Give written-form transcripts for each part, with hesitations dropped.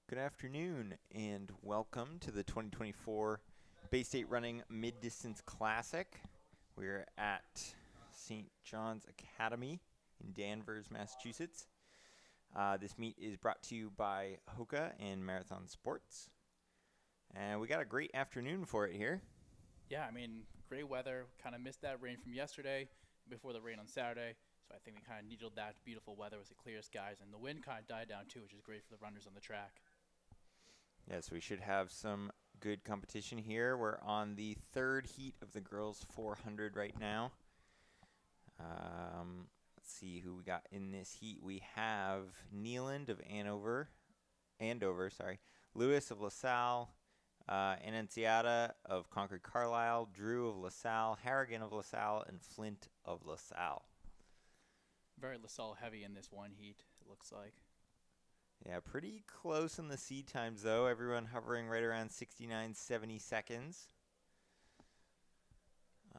Good afternoon and welcome to the 2024 Bay State Running Mid-Distance Classic. We're at St. John's Academy in Danvers, Massachusetts. This meet is brought to you by Hoka and Marathon Sports. And we got a great afternoon for it here. Yeah, I mean, great weather. Kind of missed that rain from yesterday before the rain on Saturday. So I think we kind of needed that beautiful weather with the clear skies. And the wind kind of died down too, which is great for the runners on the track. Yes, we should have some good competition here. We're on the third heat of the girls 400 right now. Let's see who we got in this heat. We have Neeland of Andover, Lewis of LaSalle, Annunziata of Concord Carlisle, Drew of LaSalle, Harrigan of LaSalle, and Flint of LaSalle. Very LaSalle heavy in this one heat, it looks like. Yeah, pretty close in the seed times, though. Everyone hovering right around 69, 70 seconds.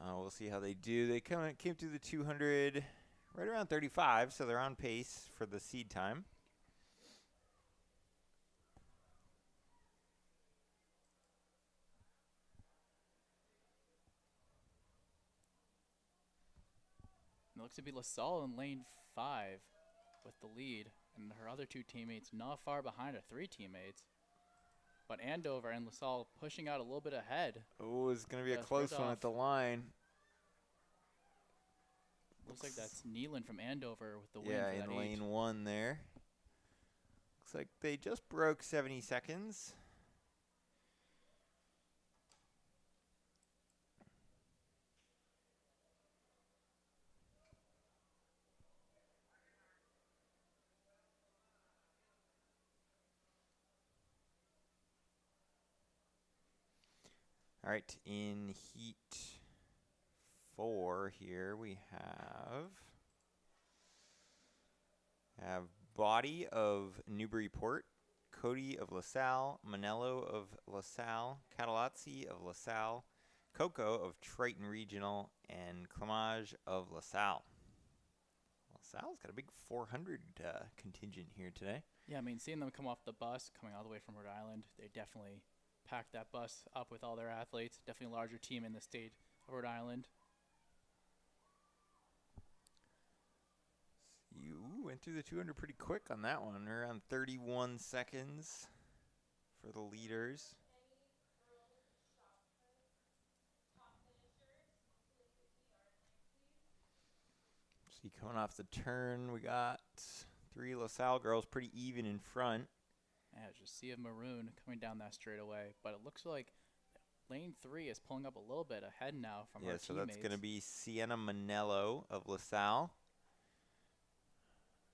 We'll see how they do. They came through the 200 right around 35, so they're on pace for the seed time. And it looks to be LaSalle in lane 5 with the lead. And her other two teammates not far behind her, 3 teammates. But Andover and LaSalle pushing out a little bit ahead. Oh, it's going to be a close one at the line. Looks like that's Neeland from Andover with the win. Yeah, in lane 1 there. Looks like they just broke 70 seconds. All right, in heat 4 here we have Body of Newburyport, Cody of LaSalle, Manello of LaSalle, Catalazzi of LaSalle, Coco of Triton Regional, and Clemage of LaSalle. LaSalle's got a big 400 contingent here today. Yeah, I mean, seeing them come off the bus, coming all the way from Rhode Island, they definitely packed that bus up with all their athletes. Definitely a larger team in the state of Rhode Island. You went through the 200 pretty quick on that one, around 31 seconds for the leaders. See, coming off the turn, we got 3 LaSalle girls pretty even in front. Yeah, just Sea of Maroon coming down that straightaway. But it looks like lane 3 is pulling up a little bit ahead now from our teammates. Yeah, so that's going to be Sienna Manello of LaSalle.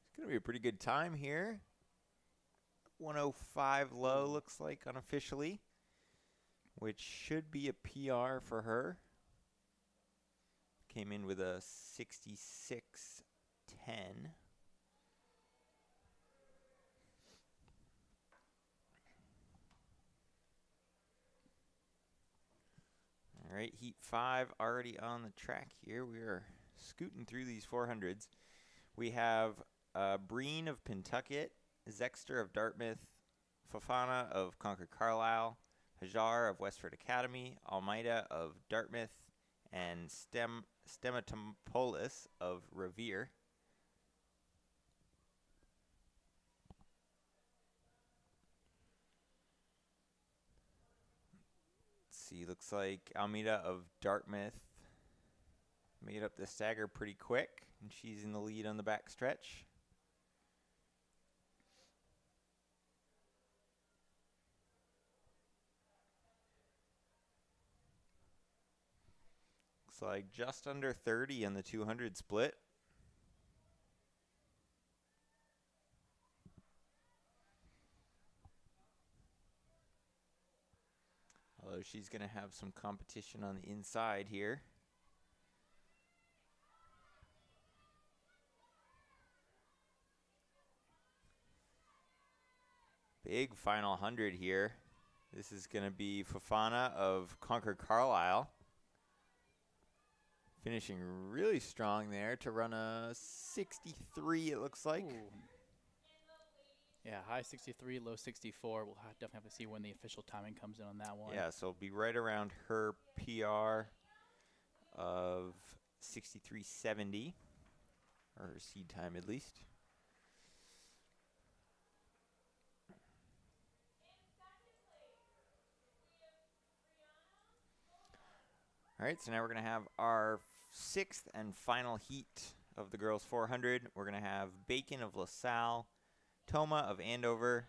It's going to be a pretty good time here. 105 low looks like unofficially, which should be a PR for her. Came in with a 66.10. All right, heat 5 already on the track here. We are scooting through these 400s. We have Breen of Pentucket, Zexter of Dartmouth, Fofana of Concord Carlisle, Hajar of Westford Academy, Almeida of Dartmouth, and Stematopoulos of Revere. See, looks like Almeida of Dartmouth made up the stagger pretty quick, and she's in the lead on the back stretch. Looks like just under 30 on the 200 split. Although she's going to have some competition on the inside here. Big final 100 here. This is going to be Fofana of Concord Carlisle. Finishing really strong there to run a 63, it looks like. Ooh. Yeah, high 63, low 64. We'll definitely have to see when the official timing comes in on that one. Yeah, so it'll be right around her PR of 63.70, or her seed time at least. All right, so now we're going to have our sixth and final heat of the girls 400. We're going to have Bacon of LaSalle, Toma of Andover,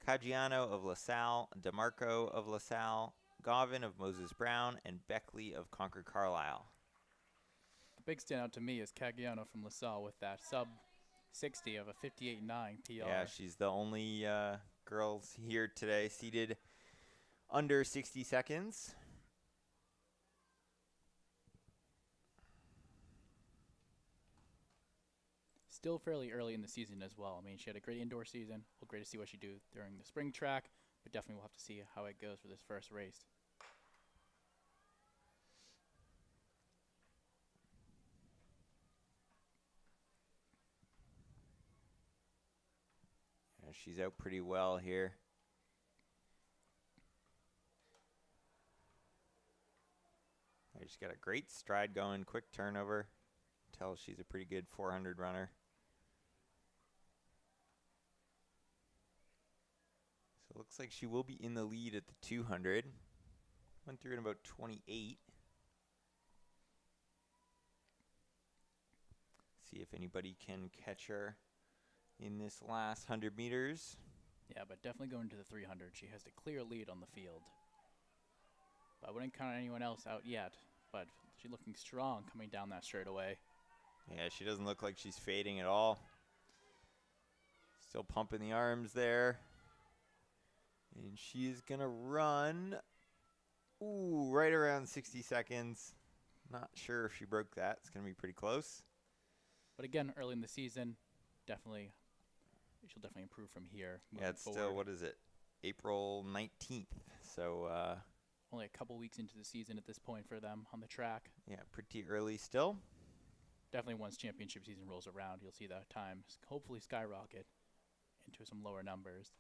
Caggiano of LaSalle, DeMarco of LaSalle, Gauvin of Moses Brown, and Beckley of Concord Carlisle. The big standout to me is Caggiano from LaSalle with that sub 60 of a 58.9 PR. Yeah, she's the only girls here today seated under 60 seconds. Still fairly early in the season as well. I mean, she had a great indoor season. We'll great to see what she do during the spring track, but definitely we'll have to see how it goes for this first race. Yeah, she's out pretty well here. She's got a great stride going, quick turnover. Tell she's a pretty good 400 runner. So it looks like she will be in the lead at the 200. Went through in about 28. See if anybody can catch her in this last 100 meters. Yeah, but definitely going to the 300. She has the clear lead on the field. I wouldn't count anyone else out yet, but she's looking strong coming down that straightaway. Yeah, she doesn't look like she's fading at all. Still pumping the arms there. And she is going to run, right around 60 seconds. Not sure if she broke that. It's going to be pretty close. But again, early in the season, she'll definitely improve from here. Yeah, it's still, what is it? April 19th. So only a couple weeks into the season at this point for them on the track. Yeah, pretty early still. Definitely once championship season rolls around, you'll see that time hopefully skyrocket into some lower numbers.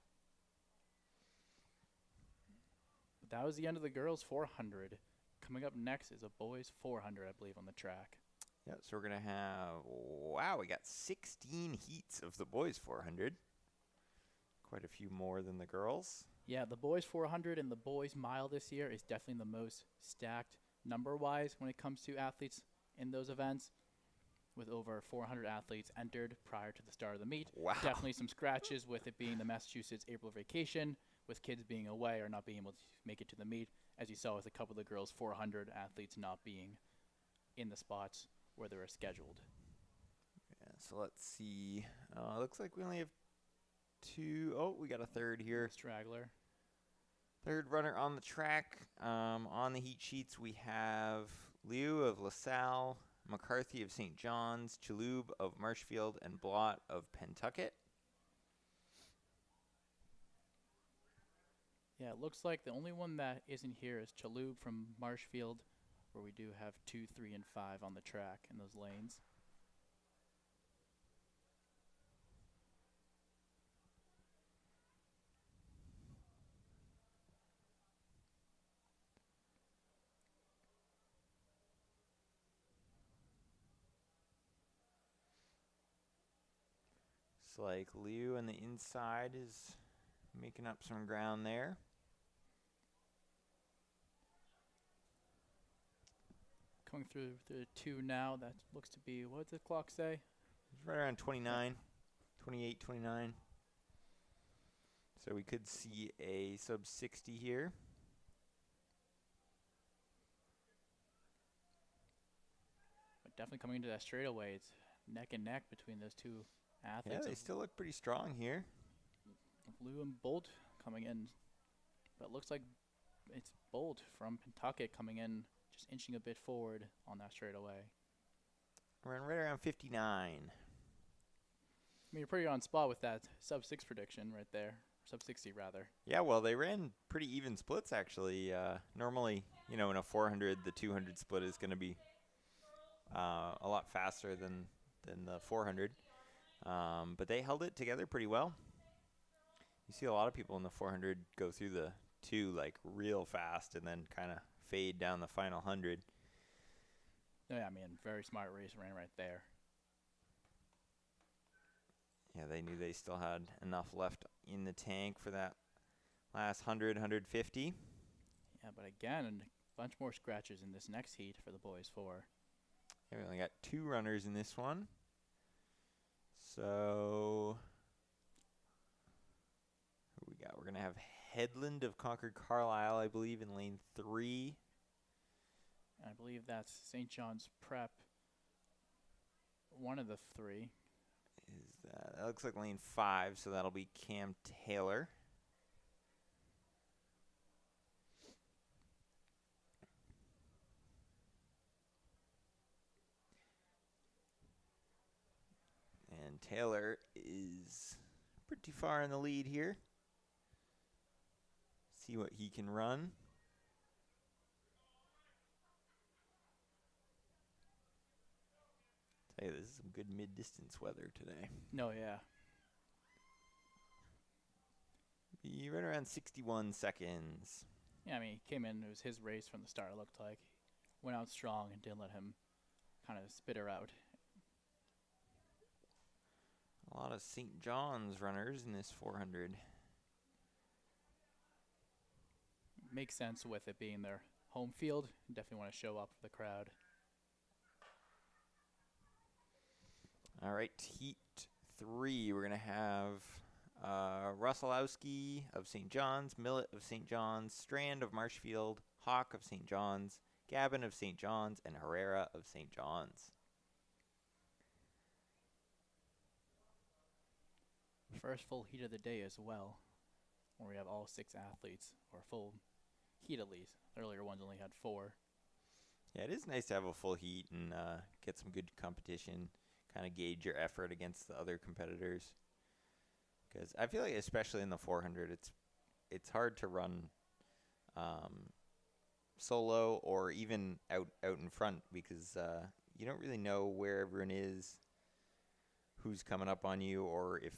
But that was the end of the girls 400. Coming up next is a boys 400, I believe, on the track. Yeah, so we're going to have, we got 16 heats of the boys 400. Quite a few more than the girls. Yeah, the boys 400 and the boys mile this year is definitely the most stacked number-wise when it comes to athletes in those events, with over 400 athletes entered prior to the start of the meet. Wow. Definitely some scratches with it being the Massachusetts April vacation, with kids being away or not being able to make it to the meet, as you saw with a couple of the girls 400 athletes not being in the spots where they were scheduled. Yeah, so let's see. Looks like we only have two. Oh, we got a third here. Straggler. Third runner on the track. On the heat sheets, we have Liu of LaSalle, McCarthy of St. John's, Chalhoub of Marshfield, and Blott of Pentucket. Yeah, it looks like the only one that isn't here is Chalhoub from Marshfield, where we do have 2, 3, and 5 on the track in those lanes. It's like Liu on the inside is making up some ground there. Coming through the 2 now, that looks to be, what did the clock say? It's right around 29, 28, 29. So we could see a sub 60 here. But definitely coming into that straightaway, it's neck and neck between those two athletes. Yeah, they still look pretty strong here. Liu and Bolt coming in, but it looks like it's Bolt from Pentucket coming in, just inching a bit forward on that straightaway. We're right around 59. I mean, you're pretty on spot with that sub 6 prediction right there, sub 60 rather. Yeah, well, they ran pretty even splits actually. Normally, in a 400, the 200 split is going to be a lot faster than the 400. But they held it together pretty well. You see a lot of people in the 400 go through the 2 like real fast and then kind of fade down the final 100. Yeah, I mean, very smart race ran right there. Yeah, they knew they still had enough left in the tank for that last 100, 150. Yeah, but again, a bunch more scratches in this next heat for the boys 4. Yeah, we only got 2 runners in this one. So who we got? We're going to have Headland of Concord Carlisle, I believe, in lane 3. I believe that's St. John's Prep, one of the 3. That looks like lane 5, so that'll be Cam Taylor. And Taylor is pretty far in the lead here. See what he can run. Tell you, this is some good mid-distance weather today. No, yeah. Be right around 61 seconds. Yeah, I mean, he came in, it was his race from the start, it looked like. Went out strong and didn't let him kind of spit her out. A lot of St. John's runners in this 400. Makes sense with it being their home field. Definitely want to show up for the crowd. All right, heat 3. We're going to have Russellowski of St. John's, Millett of St. John's, Strand of Marshfield, Hawk of St. John's, Gavin of St. John's, and Herrera of St. John's. First full heat of the day as well, where we have all 6 athletes, or full heat at least. Earlier ones only had 4. Yeah, it is nice to have a full heat and get some good competition, kind of gauge your effort against the other competitors. Because I feel like, especially in the 400, it's hard to run solo or even out in front because you don't really know where everyone is, who's coming up on you, or if,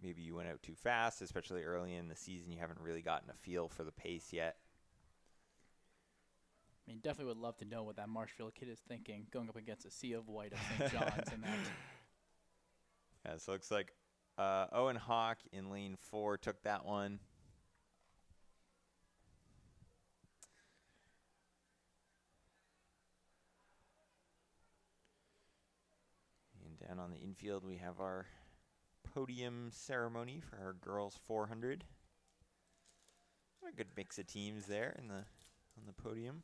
maybe you went out too fast, especially early in the season. You haven't really gotten a feel for the pace yet. I mean, definitely would love to know what that Marshfield kid is thinking, going up against a sea of white of St. John's and that. Yeah, so it looks like Owen Hawk in lane 4 took that one. And down on the infield, we have our podium ceremony for our girls 400. A good mix of teams there on the podium.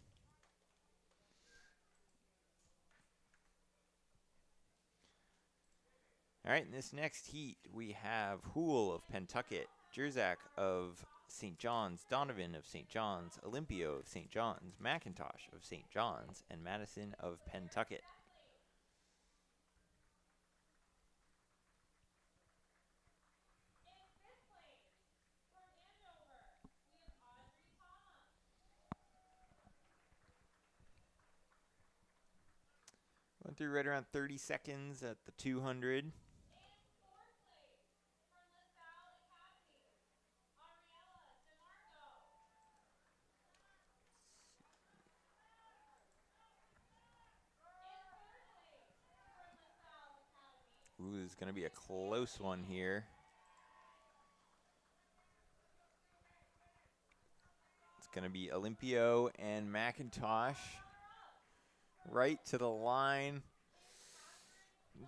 All right, in this next heat, we have Hoole of Pentucket, Jerzak of St. John's, Donovan of St. John's, Olympio of St. John's, McIntosh of St. John's, and Madison of Pentucket. Went through right around 30 seconds at the 200. Ooh, this is going to be a close one here. It's going to be Olympio and McIntosh right to the line.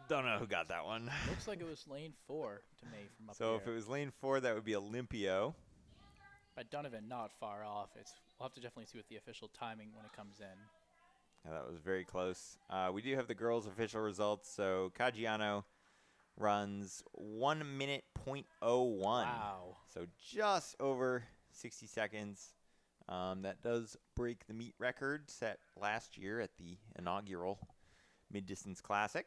Don't know who got that one. Looks like it was lane 4 to me from up So here. if it was lane 4, that would be Olympio. But Donovan not far off. We'll have to definitely see what the official timing when it comes in. Yeah, that was very close. We do have the girls' official results. So Caggiano runs 1 minute .01. Wow. So just over 60 seconds. That does break the meet record set last year at the inaugural Mid-Distance Classic.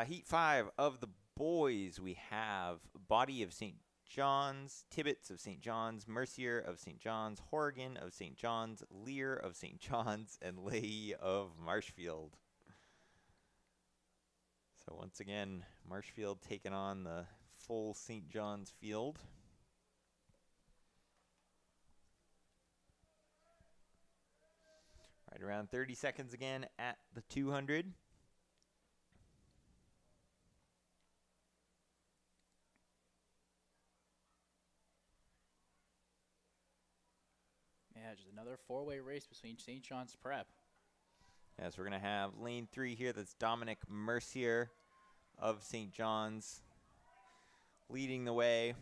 Heat 5 of the boys, we have Body of St. John's, Tibbetts of St. John's, Mercier of St. John's, Horrigan of St. John's, Lear of St. John's, and Leahy of Marshfield. So once again, Marshfield taking on the full St. John's field. Right around 30 seconds again at the 200. Yeah, just another four-way race between St. John's Prep. Yes, we're going to have lane 3 here. That's Dominic Mercier of St. John's leading the way.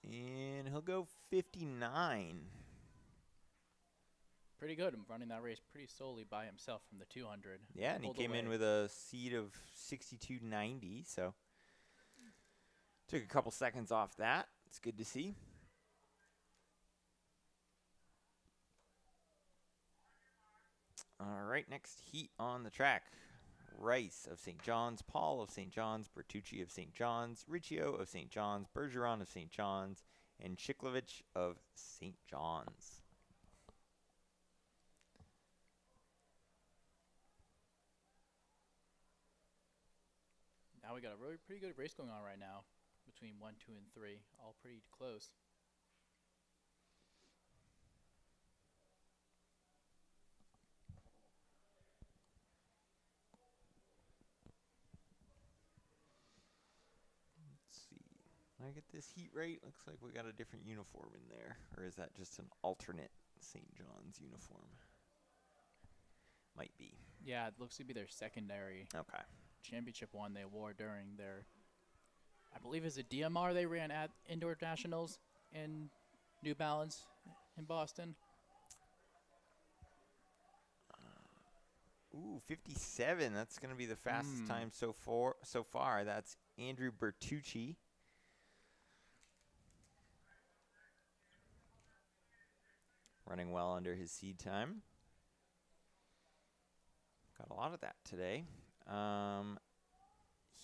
And he'll go 59. Pretty good. I'm running that race pretty solely by himself from the 200. Yeah, and he came in with a seed of 62.90, so took a couple seconds off that. It's good to see. All right, next heat on the track. Rice of St. John's, Paul of St. John's, Bertucci of St. John's, Riccio of St. John's, Bergeron of St. John's, and Chiklovich of St. John's. Now we got a really pretty good race going on right now between 1, 2, and 3. All pretty close. Let's see. When I get this heat right, looks like we got a different uniform in there. Or is that just an alternate St. John's uniform? Might be. Yeah, it looks to be their secondary Okay. championship one they wore during their, I believe it's a DMR they ran at Indoor Nationals in New Balance in Boston. Ooh, 57. That's going to be the fastest time so far. That's Andrew Bertucci. Running well under his seed time. Got a lot of that today.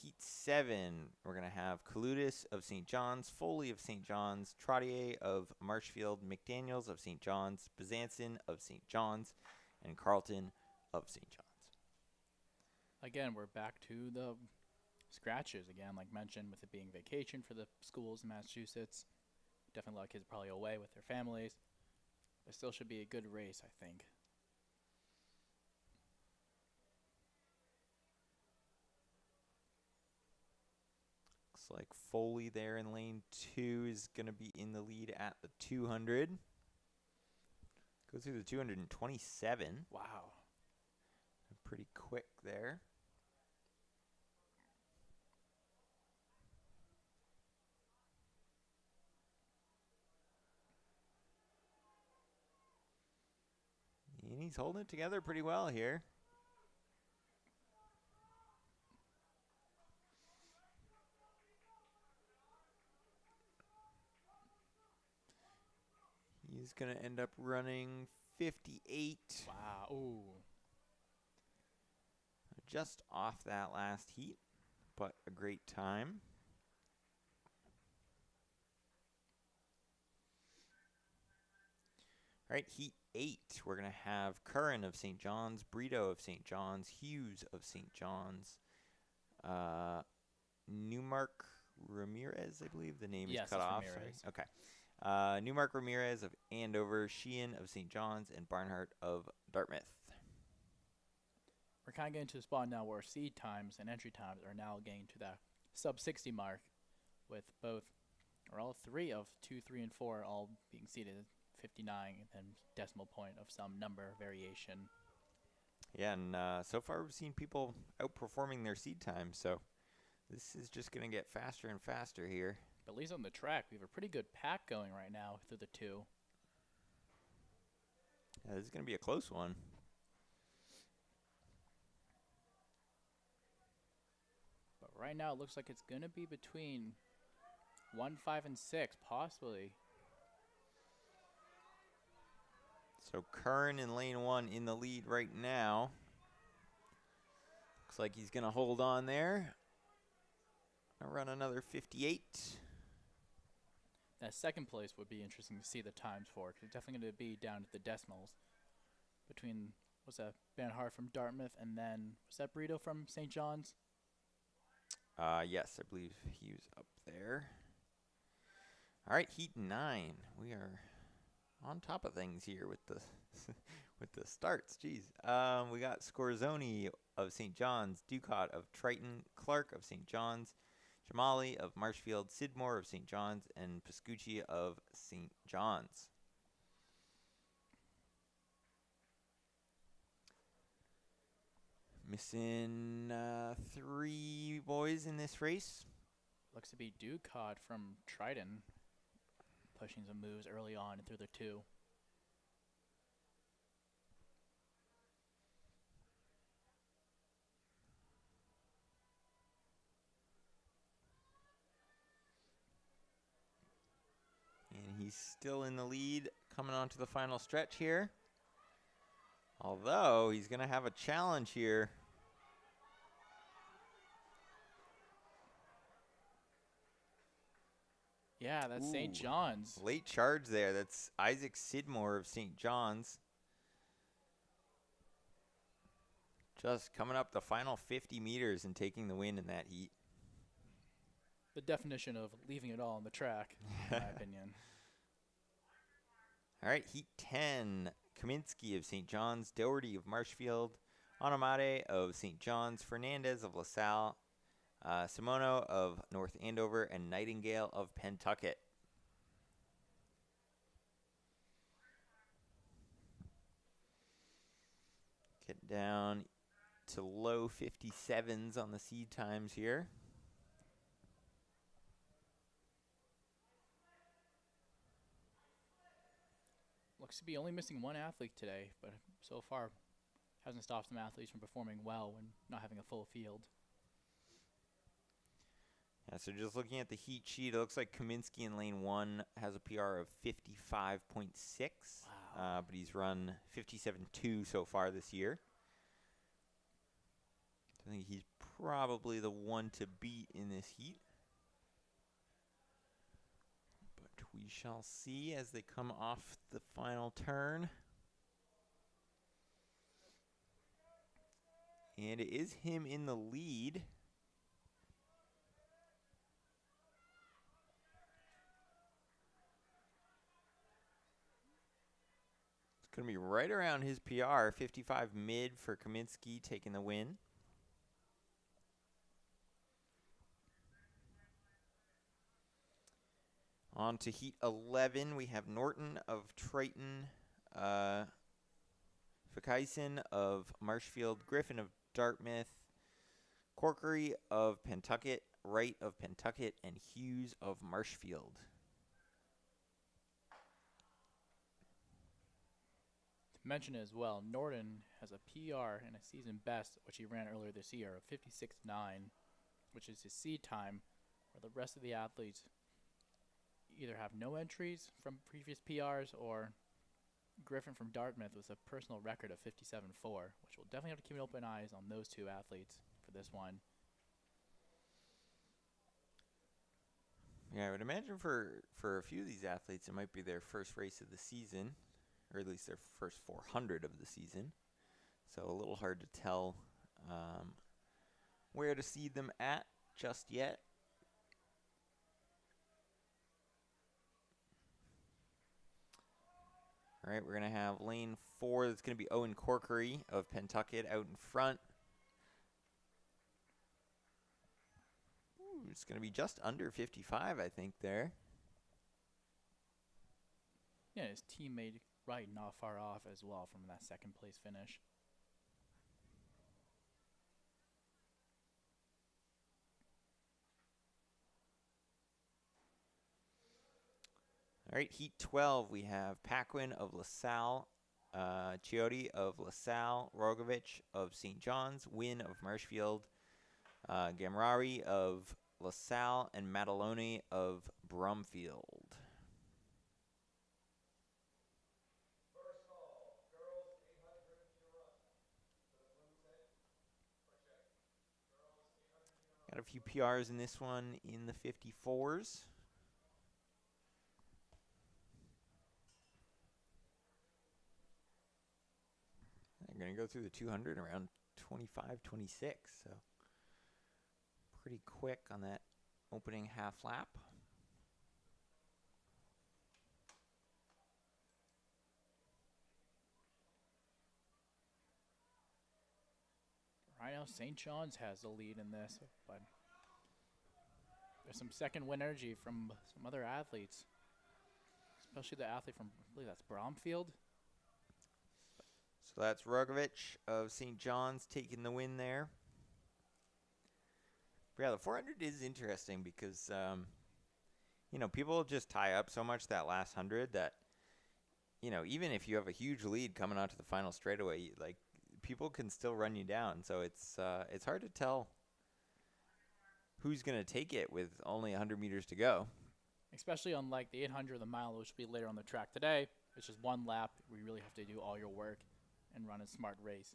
Heat 7, we're going to have Kaludis of St. John's, Foley of St. John's, Trottier of Marshfield, McDaniels of St. John's, Bezanson of St. John's, and Carlton of St. John's. Again, we're back to the scratches again, like mentioned, with it being vacation for the schools in Massachusetts. Definitely a lot of kids probably away with their families. But still should be a good race, I think. Looks like Foley there in lane 2 is going to be in the lead at the 200. Go through the 227. Wow. Pretty quick there. And he's holding it together pretty well here. He's going to end up running 58. Wow. Ooh. Just off that last heat, but a great time. All right, heat 8. We're going to have Curran of St. John's, Brito of St. John's, Hughes of St. John's, Newmark Ramirez, I believe the name is cut off. Ramirez. Sorry. Okay. Newmark Ramirez of Andover, Sheehan of St. John's, and Barnhart of Dartmouth. We're kind of getting to the spot now where seed times and entry times are now getting to the sub 60 mark, with both, or all three of 2, 3, and 4 all being seeded at 59 and then decimal point of some number variation. Yeah, and so far we've seen people outperforming their seed time, so this is just going to get faster and faster here. But at least on the track, we have a pretty good pack going right now through the 2. Yeah, this is going to be a close one. But right now, it looks like it's going to be between 1, 5, and 6, possibly. So Curran in lane 1 in the lead right now. Looks like he's going to hold on there. I'll run another 58. That second place would be interesting to see the times for, 'cause it's definitely going to be down to the decimals between was that Banhart from Dartmouth, and then was that Brito from St. John's? Yes, I believe he was up there. All right, heat 9. We are on top of things here with the with the starts. Jeez. We got Scorzoni of St. John's, Ducott of Triton, Clark of St. John's, Jamali of Marshfield, Sidmore of St. John's, and Pascucci of St. John's. Missing 3 boys in this race. Looks to be Ducott from Triton, pushing some moves early on through the 2. And he's still in the lead coming on to the final stretch here. Although he's going to have a challenge here. Yeah, that's St. John's. Late charge there. That's Isaac Sidmore of St. John's. Just coming up the final 50 meters and taking the win in that heat. The definition of leaving it all on the track, in my opinion. All right, heat 10. Kaminsky of St. John's, Doherty of Marshfield, Anamade of St. John's, Fernandez of LaSalle, Simono of North Andover, and Nightingale of Pentucket. Get down to low 57s on the seed times here. Looks to be only missing 1 athlete today, but so far hasn't stopped some athletes from performing well when not having a full field. Yeah, so just looking at the heat sheet, it looks like Kaminsky in lane 1 has a PR of 55.6. Wow. But he's run 57.2 so far this year. I think he's probably the one to beat in this heat. But we shall see as they come off the final turn. And it is him in the lead. It's going to be right around his PR, 55 mid for Kaminsky taking the win. On to heat 11, we have Norton of Triton, Fakaisen of Marshfield, Griffin of Dartmouth, Corkery of Pentucket, Wright of Pentucket, and Hughes of Marshfield. To mention as well, Norton has a PR and a season best, which he ran earlier this year, of 56.9, which is his seed time, where the rest of the athletes either have no entries from previous PRs, or Griffin from Dartmouth with a personal record of 57.4, which we'll definitely have to keep an open eyes on those 2 athletes for this one. Yeah, I would imagine for a few of these athletes, it might be their first race of the season, or at least their first 400 of the season. So a little hard to tell where to seed them at just yet. All right, we're going to have lane 4. That's going to be Owen Corkery of Pentucket out in front. Ooh, it's going to be just under 55, I think, there. Yeah, his teammate Wright not far off as well from that 2nd place finish. All right, heat 12, we have Paquin of LaSalle, Chiotti of LaSalle, Rogovich of St. John's, Wynn of Marshfield, Gamrari of LaSalle, and Mataloni of Brumfield. Got a few PRs in this one in the 54s. going to go through the 200 around 25, 26. So pretty quick on that opening half lap. Right now, St. John's has the lead in this, but there's some second wind energy from some other athletes, especially the athlete from, I believe that's Bromfield. So that's Rogovich of St. John's taking the win there. But yeah, the 400 is interesting because, you know, people just tie up so much that last 100 that, you know, even if you have a huge lead coming onto the final straightaway, like, people can still run you down. So it's hard to tell who's going to take it with only 100 meters to go. Especially on like the 800 or the mile, which will be later on the track today. It's just one lap where you really have to do all your work and run a smart race.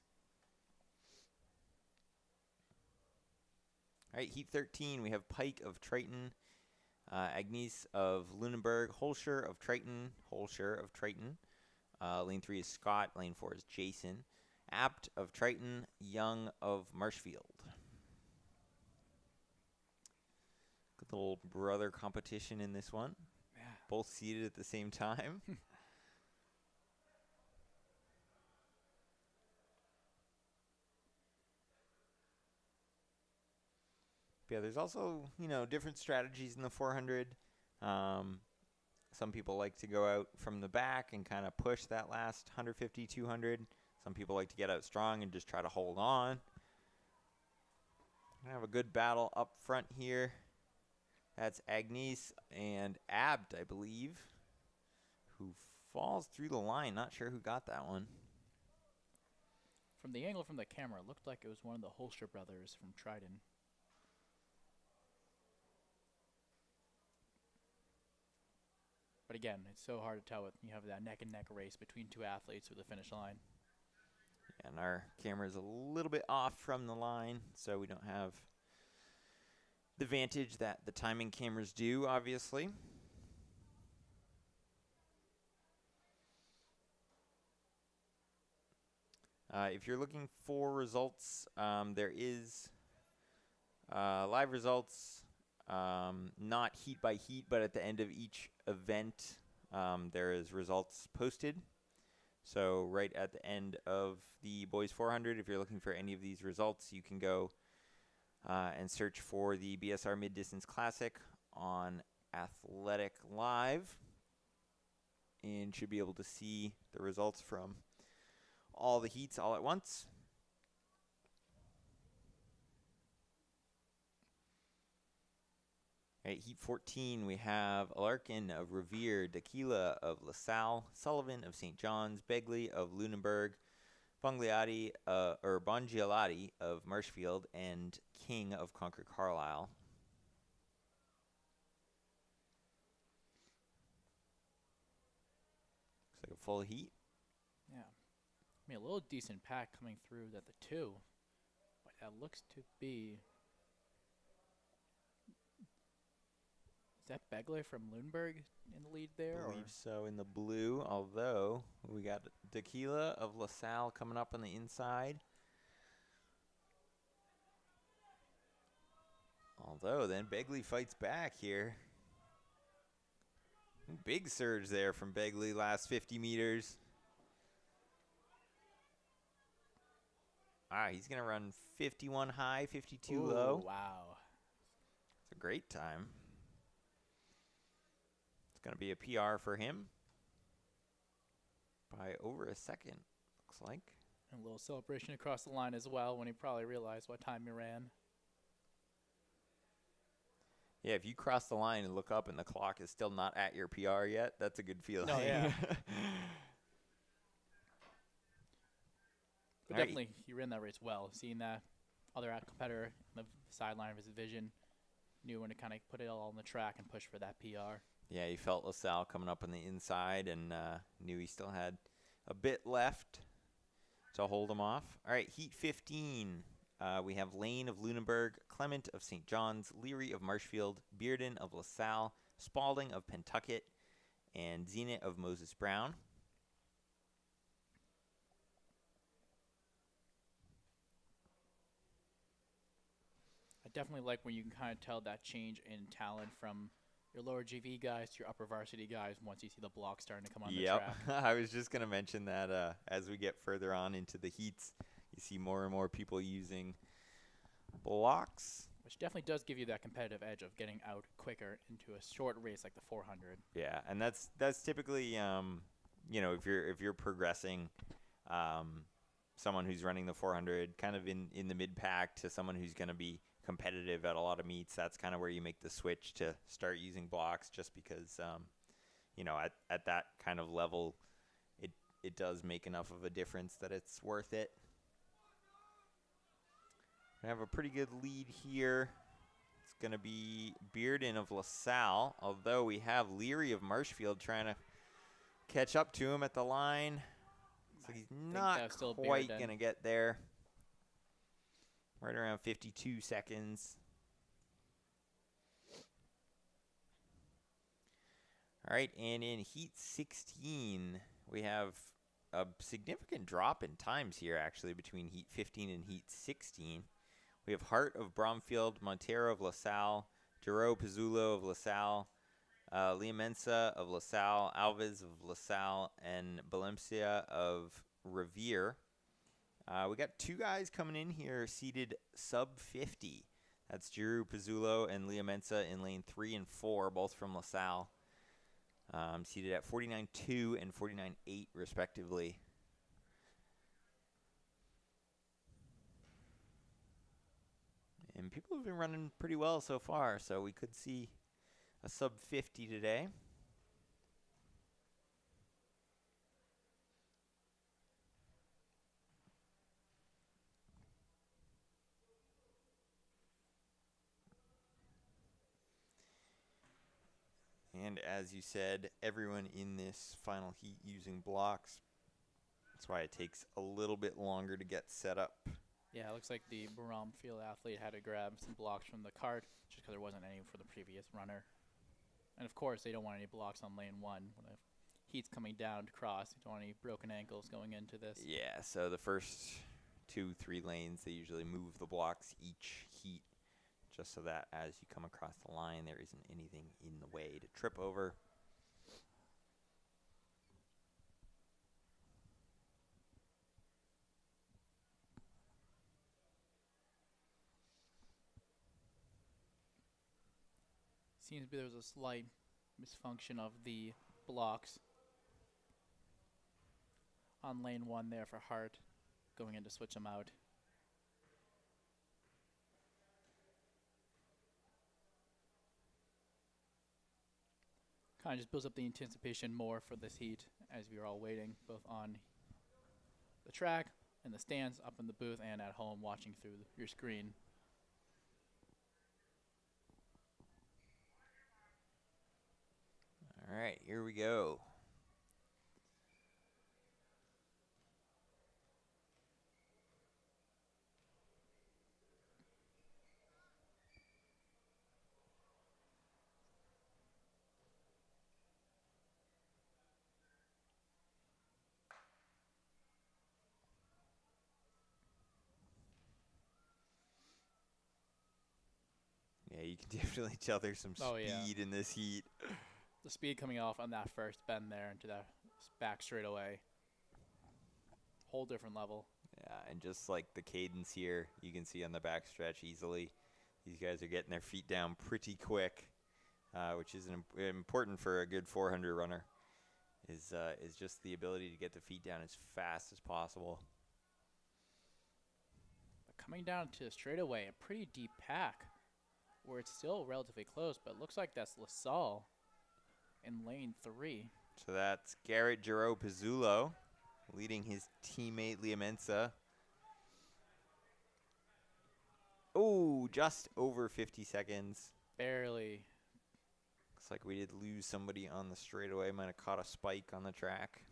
All right, Heat 13, we have Pike of Triton, Agnes of Lunenburg, Holscher of Triton, Lane 3 is Scott, Lane 4 is Jason. Apt of Triton, Young of Marshfield. Good little brother competition in this one. Yeah. Both seated at the same time. Yeah, there's also, you know, different strategies in the 400. Some people like to go out from the back and kind of push that last 150, 200. Some people like to get out strong and just try to hold on. I have a good battle up front here. That's Agnes and Abt, I believe, who falls through the line. Not sure who got that one. From the angle from the camera, it looked like it was one of the Holster brothers from Triton. But again, it's so hard to tell when you have that neck-and-neck race between two athletes through the finish line. And our camera is a little bit off from the line, so we don't have the advantage that the timing cameras do, obviously. If you're looking for results, there is live results, not heat by heat, but at the end of each event, there is results posted. So right at the end of the boys 400, if you're looking for any of these results, you can go and search for the BSR Mid-Distance Classic on Athletic Live, and should be able to see the results from all the heats all at once. All right, Heat 14, we have Alarkin of Revere, Daquila of LaSalle, Sullivan of St. John's, Begley of Lunenburg, Bongiolotti of Marshfield, and King of Concord Carlisle. Looks like a full heat. Yeah. I mean, a little decent pack coming through at the 2. But that looks to be... Is that Begley from Lunenburg in the lead there? I believe so, in the blue, although we got Daquila of LaSalle coming up on the inside. Although then Begley fights back here. Big surge there from Begley last 50 meters. He's going to run 51 high, 52 low. Wow. It's a great time. It's going to be a PR for him by over a second, looks like. And a little celebration across the line as well when he probably realized what time he ran. Yeah, if you cross the line and look up and the clock is still not at your PR yet, that's a good feeling. Oh, yeah. But definitely, he ran that race well. Seeing that other competitor on the sideline of his vision, knew when to kind of put it all on the track and push for that PR. Yeah, he felt LaSalle coming up on the inside and knew he still had a bit left to hold him off. All right, Heat 15. We have Lane of Lunenburg, Clement of St. John's, Leary of Marshfield, Bearden of LaSalle, Spalding of Pentucket, and Zenit of Moses Brown. I definitely like when you can kind of tell that change in talent from your lower GV guys to your upper varsity guys once you see the blocks starting to come on the Yep. track. I was just going to mention that as we get further on into the heats, you see more and more people using blocks. Which definitely does give you that competitive edge of getting out quicker into a short race like the 400. Yeah, and that's typically if you're progressing someone who's running the 400 kind of in the mid pack to someone who's going to be competitive at a lot of meets, that's kind of where you make the switch to start using blocks, just because at that kind of level it does make enough of a difference that it's worth it. We have a pretty good lead here. It's going to be Bearden of LaSalle, although we have Leary of Marshfield trying to catch up to him at the line. So he's not quite going to get there. Right around 52 seconds. All right, and in Heat 16, we have a significant drop in times here, actually, between Heat 15 and Heat 16. We have Hart of Bromfield, Montero of LaSalle, Giroux Pizzulo of LaSalle, Liamensa of LaSalle, Alves of LaSalle, and Valencia of Revere. We got two guys coming in here seated sub 50. That's Giroux Pizzulo and Liamensa in lane 3 and 4, both from LaSalle. Seated at 49.2 and 49.8 respectively. And people have been running pretty well so far, so we could see a sub 50 today. And as you said, everyone in this final heat using blocks. That's why it takes a little bit longer to get set up. Yeah, it looks like the Bromfield athlete had to grab some blocks from the cart just because there wasn't any for the previous runner. And of course, they don't want any blocks on lane 1 when the heat's coming down to cross. You don't want any broken ankles going into this. Yeah, so the first 2-3 lanes, they usually move the blocks each heat, just so that as you come across the line, there isn't anything in the way to trip over. Seems to be there's a slight misfunction of the blocks on lane 1 there for Hart, going in to switch them out. Kind of just builds up the anticipation more for this heat as we are all waiting, both on the track, in the stands, up in the booth, and at home watching through your screen. All right, here we go. Yeah, you can definitely tell there's some speed in this heat. The speed coming off on that first bend there into that back straightaway. Whole different level. Yeah, and just like the cadence here, you can see on the backstretch easily, these guys are getting their feet down pretty quick, which is important for a good 400 runner, is just the ability to get the feet down as fast as possible. But coming down to straightaway, a pretty deep pack, where it's still relatively close, but it looks like that's LaSalle in lane 3. So that's Garrett Giroux Pizzulo leading his teammate Liamensa. Oh, just over 50 seconds. Barely. Looks like we did lose somebody on the straightaway. Might have caught a spike on the track.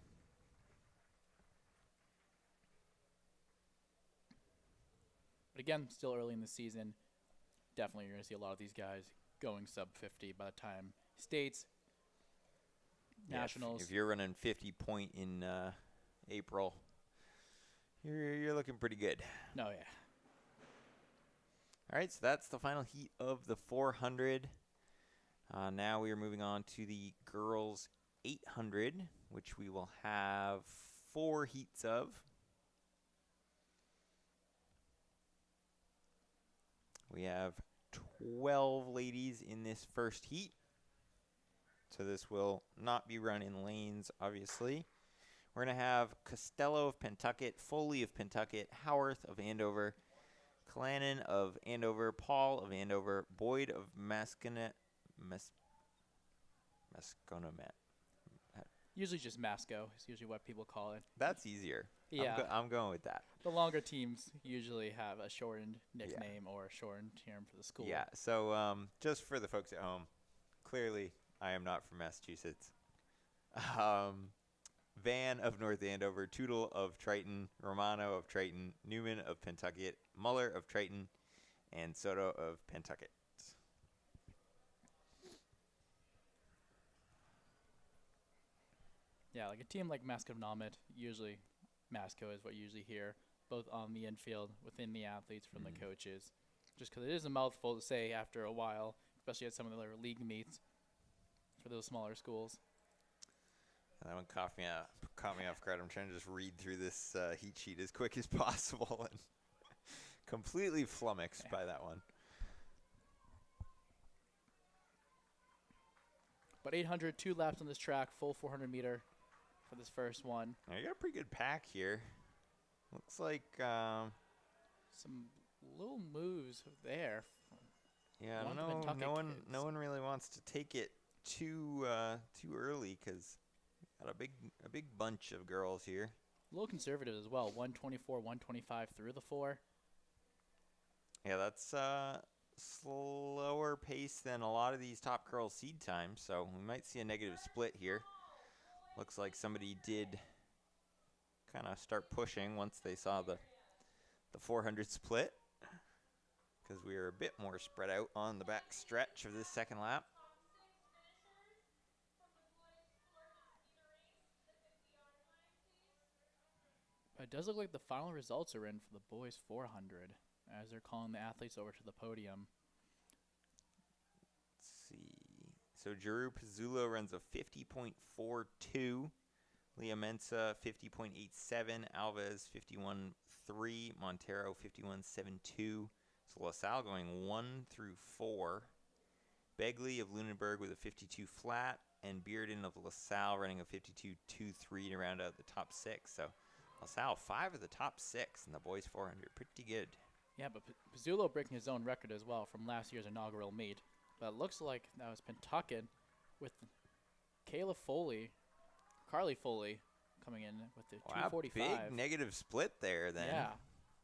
But again, still early in the season. Definitely you're going to see a lot of these guys going sub 50 by the time states, nationals. If you're running 50 point in April, you're looking pretty good. No, yeah. All right, so that's the final heat of the 400. Now we are moving on to the girls 800, which we will have 4 heats of. We have 12 ladies in this first heat. So this will not be run in lanes, obviously. We're going to have Costello of Pentucket, Foley of Pentucket, Howarth of Andover, Callanan of Andover, Paul of Andover, Boyd of Masconomet. Usually just Masco is usually what people call it. That's easier. Yeah. I'm going with that. The longer teams usually have a shortened nickname or a shortened term for the school. Yeah, so just for the folks at home, clearly I am not from Massachusetts. Van of North Andover, Tootle of Triton, Romano of Triton, Newman of Pentucket, Muller of Triton, and Soto of Pentucket. Yeah, like a team like Masconomet, usually Masco is what you usually hear, both on the infield, within the athletes, from the coaches. Just because it is a mouthful to say after a while, especially at some of the other league meets for those smaller schools. That one caught me off guard. I'm trying to just read through this heat sheet as quick as possible and completely flummoxed by that one. But 800, 2 laps on this track, full 400 meter for this first one. Now, you got a pretty good pack here. Looks like some little moves there. Yeah, no one really wants to take it too early because got a big bunch of girls here. A little conservative as well. 124, 125 through the 4. Yeah, that's slower pace than a lot of these top girls' seed times, so we might see a negative split here. Looks like somebody did kind of start pushing once they saw the 400 split, because we are a bit more spread out on the back stretch of this second lap. It does look like the final results are in for the boys 400 as they're calling the athletes over to the podium. Let's see. So Giroux Pizzulo runs a 50.42. Leah Mensa 50.87. Alves 51.3. Montero 51.72. So LaSalle going 1 through 4. Begley of Lunenburg with a 52 flat. And Bearden of LaSalle running a 52.23 to round out the top 6. So LaSalle 5 of the top 6 in the boys 400. Pretty good. Yeah, but Pizzulo breaking his own record as well from last year's inaugural meet. But it looks like that was Pentucket with Carly Foley coming in with the 245. Big negative split there then. Yeah.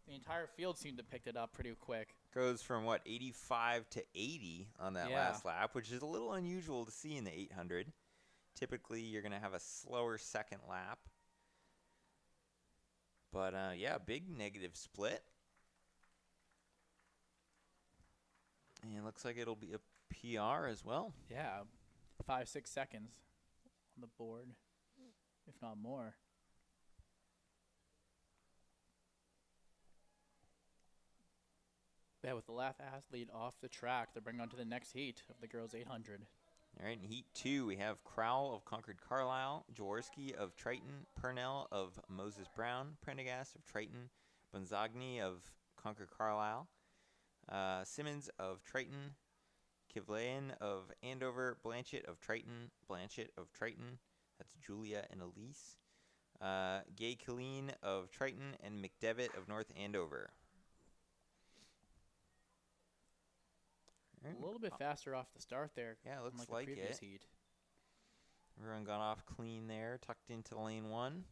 The entire field seemed to pick it up pretty quick. Goes from, 85 to 80 on that last lap, which is a little unusual to see in the 800. Typically, you're going to have a slower second lap. But, yeah, big negative split. And it looks like it'll be a PR as well. Yeah, 5-6 seconds on the board, if not more. Yeah, with the last athlete off the track, they're bringing on to the next heat of the girls 800. All right, in Heat 2, we have Crowell of Concord Carlisle, Jaworski of Triton, Purnell of Moses Brown, Prendergast of Triton, Bonzagni of Concord Carlisle, Simmons of Triton, Kivlayan of Andover, Blanchett of Triton, that's Julia and Elise, Gay Killeen of Triton, and McDevitt of North Andover. A little bit faster off the start there. Yeah, looks like the previous it. heat. Everyone got off clean there, tucked into lane 1.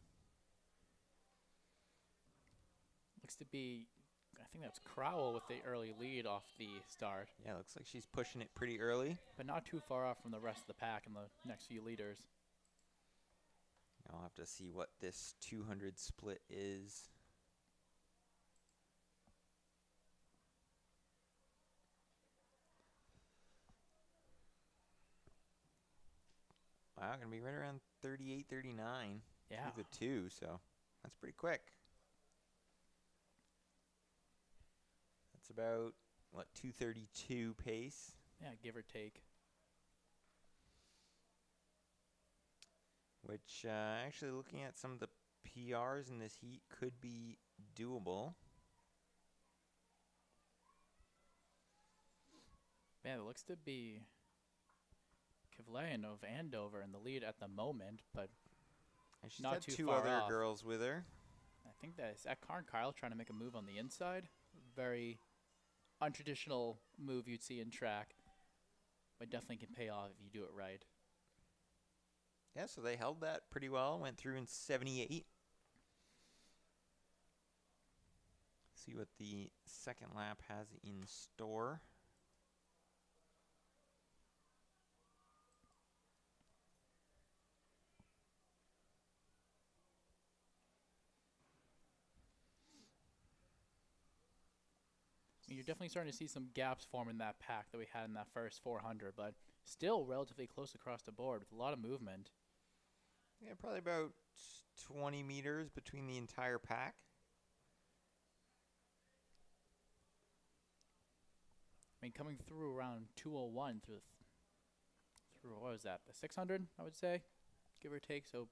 Looks to be, I think that's Crowell with the early lead off the start. Yeah, looks like she's pushing it pretty early. But not too far off from the rest of the pack in the next few leaders. I'll have to see what this 200 split is. Wow, going to be right around 38, 39 through the 2, so that's pretty quick. That's about what, 2:32 pace. Yeah, give or take. Which, actually looking at some of the PRs in this heat, could be doable. Man, it looks to be Kivlayan of Andover in the lead at the moment, but And she's not got too two far other off. girls with her. I think that's at Karn Kyle trying to make a move on the inside. Very untraditional move you'd see in track, but definitely can pay off if you do it right. Yeah, so they held that pretty well. Went through in 78. See what the second lap has in store. I mean, you're definitely starting to see some gaps form in that pack that we had in that first 400, but still relatively close across the board with a lot of movement. Yeah, probably about 20 meters between the entire pack. I mean, coming through around 201 through what was that, the 600, I would say, give or take. So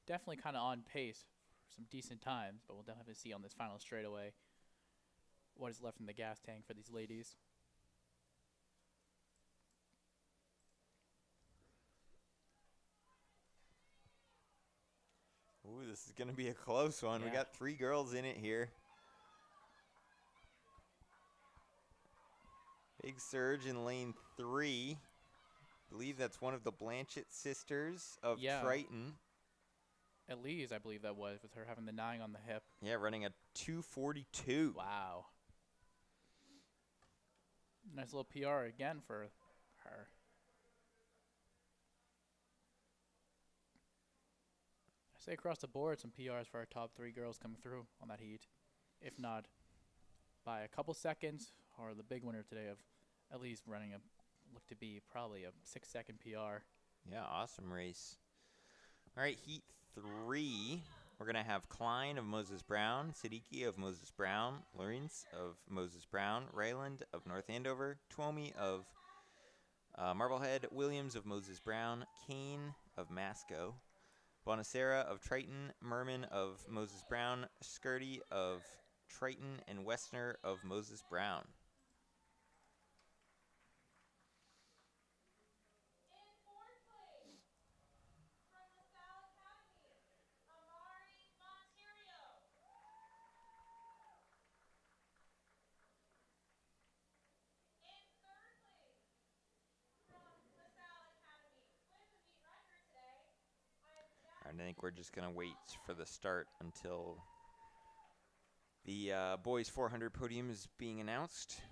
definitely kind of on pace for some decent times, but we'll definitely see on this final straightaway what is left in the gas tank for these ladies. Ooh, this is going to be a close one. Yeah. We got 3 girls in it here. Big surge in lane 3. I believe that's one of the Blanchett sisters of Triton. Elise, I believe that was, with her having the 9 on the hip. Yeah, running a 2:42. Wow. Nice little PR again for her. I say across the board, some PRs for our top 3 girls coming through on that heat. If not by a couple seconds, or the big winner today of Elise running look to be probably a 6-second PR. Yeah, awesome race. All right, heat 3. We're going to have Klein of Moses Brown, Siddiqui of Moses Brown, Lorenz of Moses Brown, Rayland of North Andover, Twomey of Marblehead, Williams of Moses Brown, Kane of Masco, Bonacera of Triton, Merman of Moses Brown, Skirty of Triton, and Westner of Moses Brown. And I think we're just going to wait for the start until the boys 400 podium is being announced.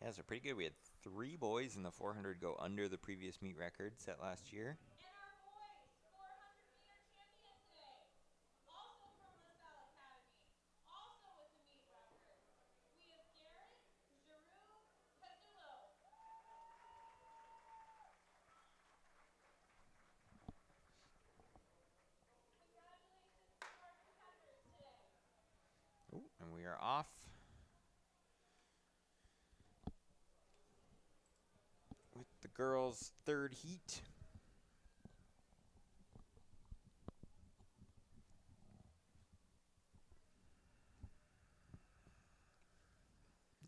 Yeah, so pretty good. We had 3 boys in the 400 go under the previous meet record set last year. Ooh, and we are off. With the girls' 3rd heat.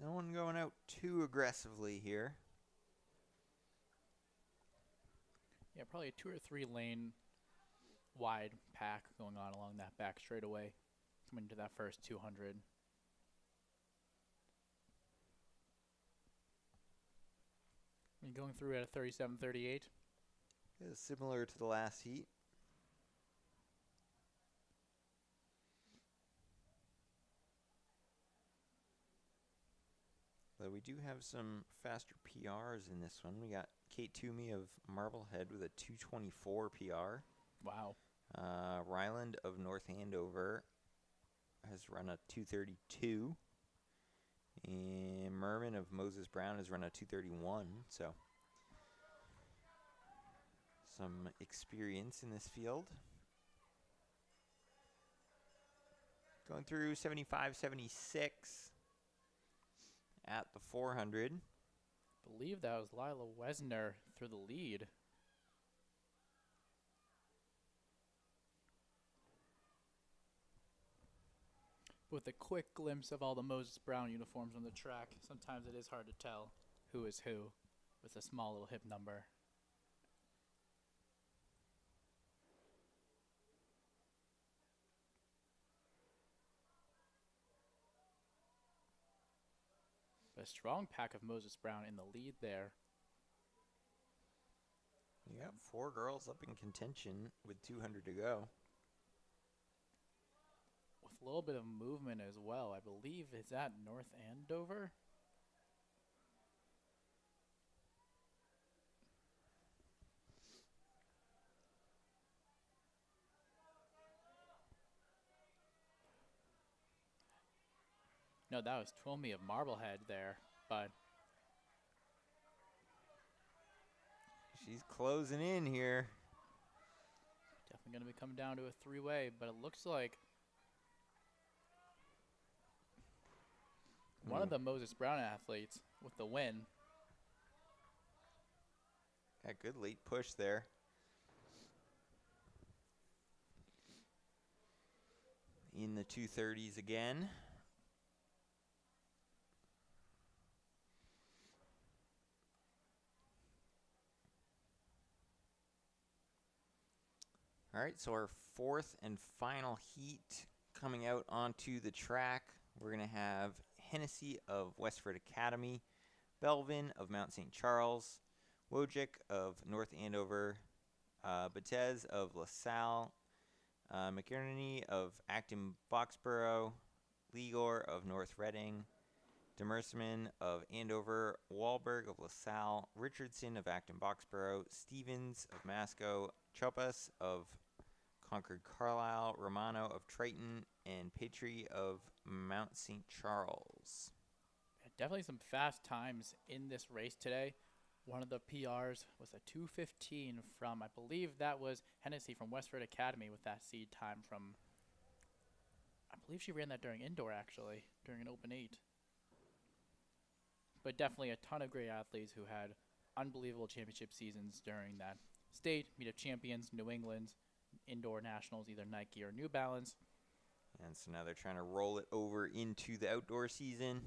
No one going out too aggressively here. Yeah, probably a 2 or 3 lane wide pack going on along that back straightaway coming to that first 200. And going through at a 37.38. Yeah, similar to the last heat. Though we do have some faster PRs in this one. We got Kate Toomey of Marblehead with a 2:24 PR. Wow. Ryland of North Andover has run a 2:32. And Merman of Moses Brown has run a 2:31. So some experience in this field. Going through 75, 76 at the 400. Believe that was Lila Wesner through the lead. With a quick glimpse of all the Moses Brown uniforms on the track, sometimes it is hard to tell who is who with a small little hip number. A strong pack of Moses Brown in the lead there. You got 4 girls up in contention with 200 to go. With a little bit of movement as well. I believe it's at North Andover. No, that was Twomey of Marblehead there, but She's closing in here. definitely going to be coming down to a 3-way, but it looks like one of the Moses Brown athletes with the win. Got good late push there. In the 230s again. All right, so our 4th and final heat coming out onto the track. We're going to have Hennessy of Westford Academy, Belvin of Mount St. Charles, Wojcik of North Andover, Betez of LaSalle, McInerney of Acton Boxborough, Ligor of North Reading, Demersman of Andover, Wahlberg of LaSalle, Richardson of Acton Boxborough, Stevens of Masco, Chopas of Concord Carlisle, Romano of Triton, and Petrie of Mount St. Charles. Definitely some fast times in this race today. One of the PRs was a 2:15 from, I believe that was Hennessy from Westford Academy with that seed time from, I believe she ran that during indoor actually, during an open 8. But definitely a ton of great athletes who had unbelievable championship seasons during that state, Meet of Champions, New England, indoor nationals, either Nike or New Balance. And so now they're trying to roll it over into the outdoor season.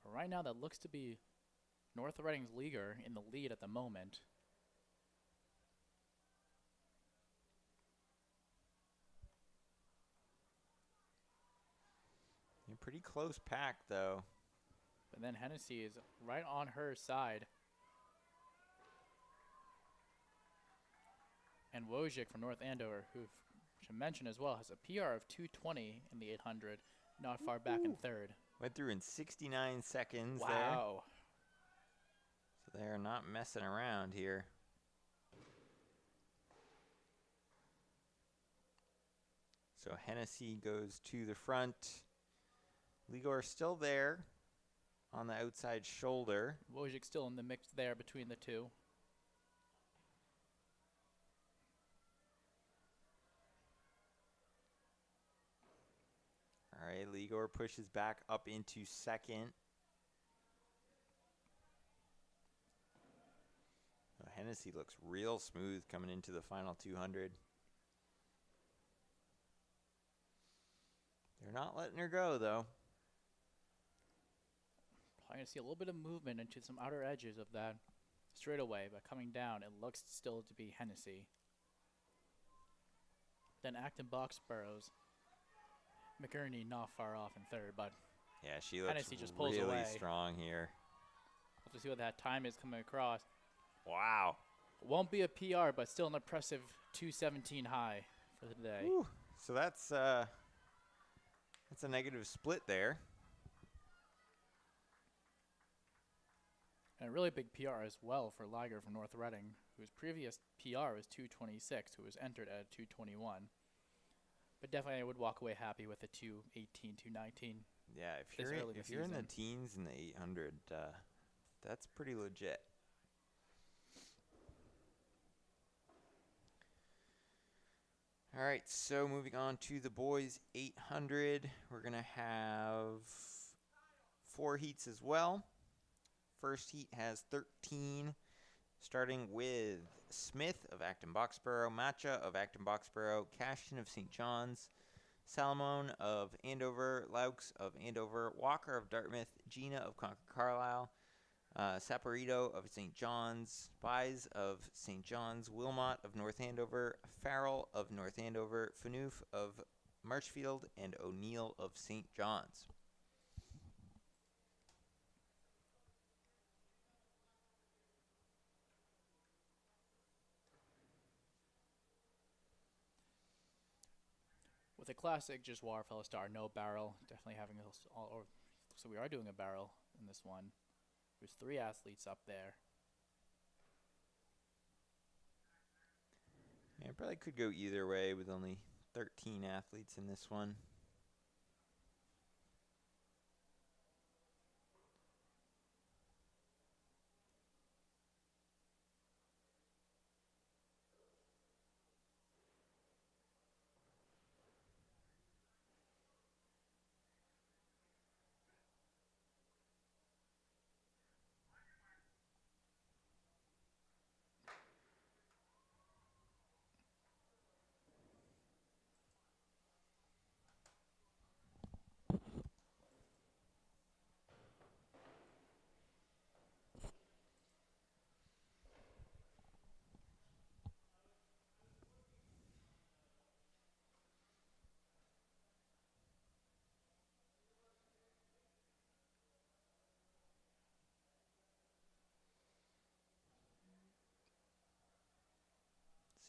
But right now that looks to be North Reading's leaguer in the lead at the moment. A pretty close pack, though. But then Hennessy is right on her side. And Wojcik from North Andover, who should mention as well, has a PR of 2:20 in the 800, not far back in 3rd. Went through in 69 seconds there. Wow. So they're not messing around here. So Hennessy goes to the front. Ligor still there on the outside shoulder. Wojcik still in the mix there between the two. All right, Ligor pushes back up into 2nd. Oh, Hennessy looks real smooth coming into the final 200. They're not letting her go, though. Probably going to see a little bit of movement into some outer edges of that straightaway, but coming down, it looks still to be Hennessy. Then Acton Boxborough's McInerney not far off in 3rd, but Yeah, she looks Hennessy just pulls really away. strong here. We'll have to see what that time is coming across. Wow. Won't be a PR, but still an impressive 2:17 high for the day. Whew. So that's a negative split there. And a really big PR as well for Liger from North Reading, whose previous PR was 2:26, who was entered at 2:21. But definitely I would walk away happy with a 2:18, 2:19. Yeah, if This you're early in the in the season. teens in the 800, that's pretty legit. All right, so moving on to the boys 800. We're going to have 4 heats as well. First heat has 13, starting with Smith of Acton Boxborough, Matcha of Acton Boxborough, Cashton of St. John's, Salomon of Andover, Laux of Andover, Walker of Dartmouth, Gina of Concord Carlisle, Saporito of St. John's, Spies of St. John's, Wilmot of North Andover, Farrell of North Andover, Fanoof of Marshfield, and O'Neill of St. John's. With a classic, just waterfowl star, no barrel. Definitely having so we are doing a barrel in this one. There's 3 athletes up there. Yeah, probably could go either way with only 13 athletes in this one.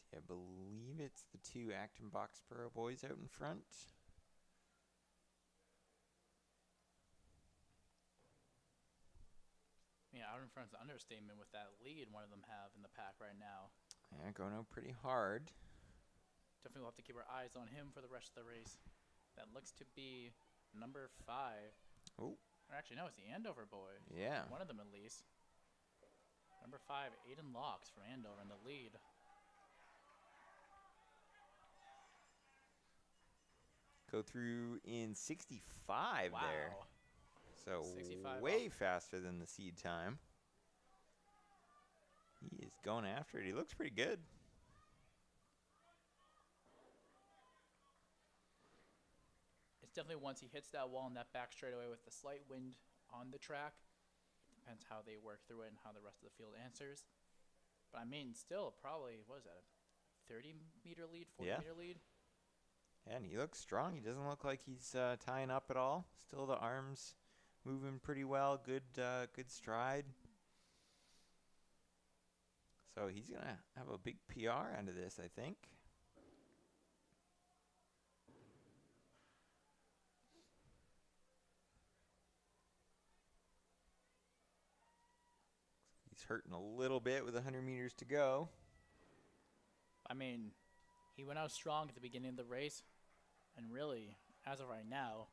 I believe it's the 2 Acton Boxborough boys out in front. Yeah, out in front's an understatement with that lead one of them have in the pack right now. Yeah, going out pretty hard. Definitely we'll have to keep our eyes on him for the rest of the race. That looks to be number 5. Oh. Or actually, no, it's the Andover boy. Yeah. One of them at least. Number 5, Aiden Locks from Andover in the lead. Go through in 65 Wow. there. So 65 way up. faster than the seed time. He is going after it. He looks pretty good. It's definitely once he hits that wall and that back straightaway with the slight wind on the track. Depends how they work through it and how the rest of the field answers. But I mean, still probably, what is that, a 30-meter lead, 40-meter lead? And he looks strong. He doesn't look like he's tying up at all. Still the arms moving pretty well. Good stride. So he's going to have a big PR out of this, I think. He's hurting a little bit with 100 meters to go. I mean, he went out strong at the beginning of the race and really, as of right now,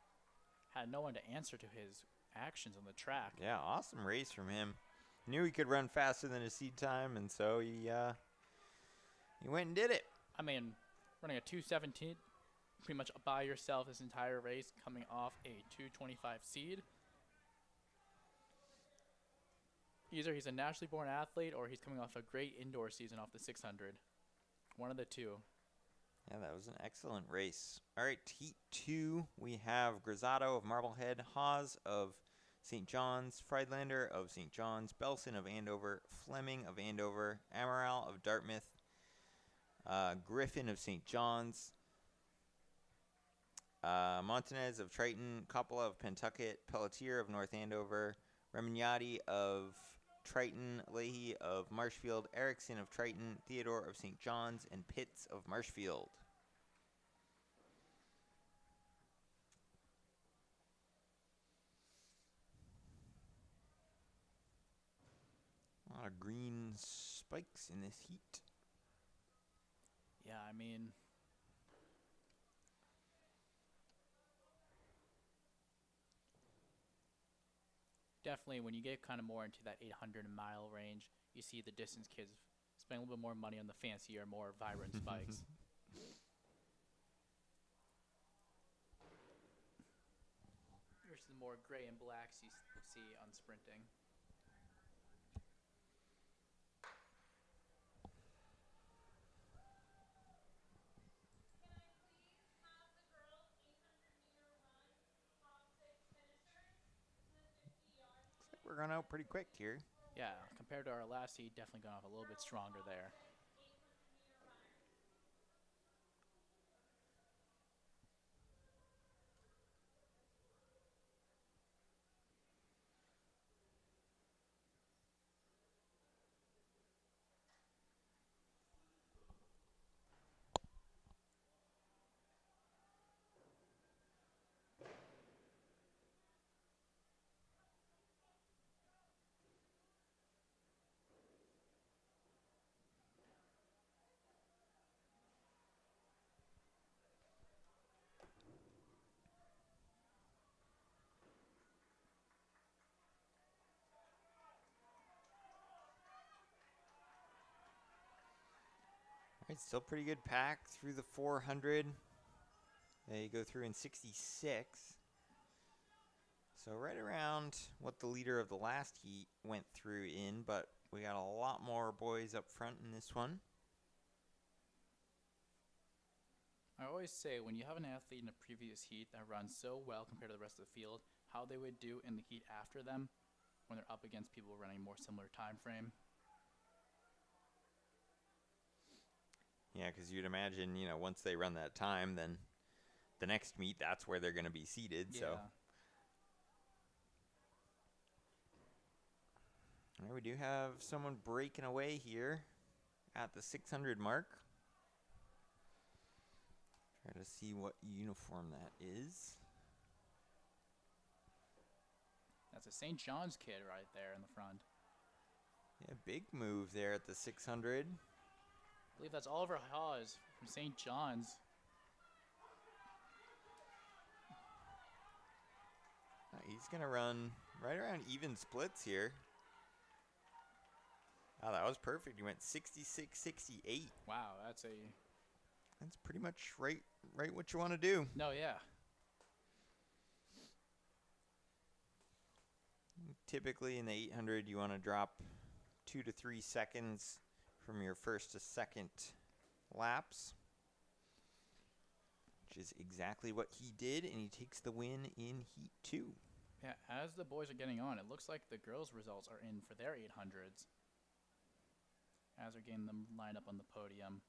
had no one to answer to his actions on the track. Yeah, awesome race from him. Knew he could run faster than his seed time, and so he went and did it. I mean, running a 2:17, pretty much by yourself this entire race, coming off a 2:25 seed. Either he's a naturally born athlete or he's coming off a great indoor season off the 600. One of the two. Yeah, that was an excellent race. All right, Heat 2, we have Grisato of Marblehead, Hawes of St. John's, Friedlander of St. John's, Belson of Andover, Fleming of Andover, Amaral of Dartmouth, Griffin of St. John's, Montanez of Triton, Coppola of Pentucket, Pelletier of North Andover, Remignati of Triton, Leahy of Marshfield, Erickson of Triton, Theodore of St. John's, and Pitts of Marshfield. A lot of green spikes in this heat. Yeah, I mean, definitely when you get kind of more into that 800-mile range, you see the distance kids spend a little bit more money on the fancier, more vibrant spikes. versus the more gray and blacks you see on sprinting. Looks like we're going out pretty quick here. Yeah, compared to our last heat, definitely gone off a little bit stronger there. All right, still pretty good pack through the 400. They go through in 66. So right around what the leader of the last heat went through in, but we got a lot more boys up front in this one. I always say when you have an athlete in a previous heat that runs so well compared to the rest of the field, how they would do in the heat after them when they're up against people running more similar time frame. Yeah, because you'd imagine, once they run that time, then the next meet, that's where they're going to be seated. Yeah. So all right, we do have someone breaking away here at the 600 mark. Try to see what uniform that is. That's a St. John's kid right there in the front. Yeah, big move there at the 600. I believe that's Oliver Hawes from St. John's. He's going to run right around even splits here. Oh, that was perfect. He went 66-68. Wow, that's pretty much right what you want to do. No, yeah. Typically in the 800, you want to drop 2 to 3 seconds from your first to second laps, which is exactly what he did, and he takes the win in Heat 2. Yeah, as the boys are getting on, it looks like the girls' results are in for their 800s as they're getting them lined up on the podium.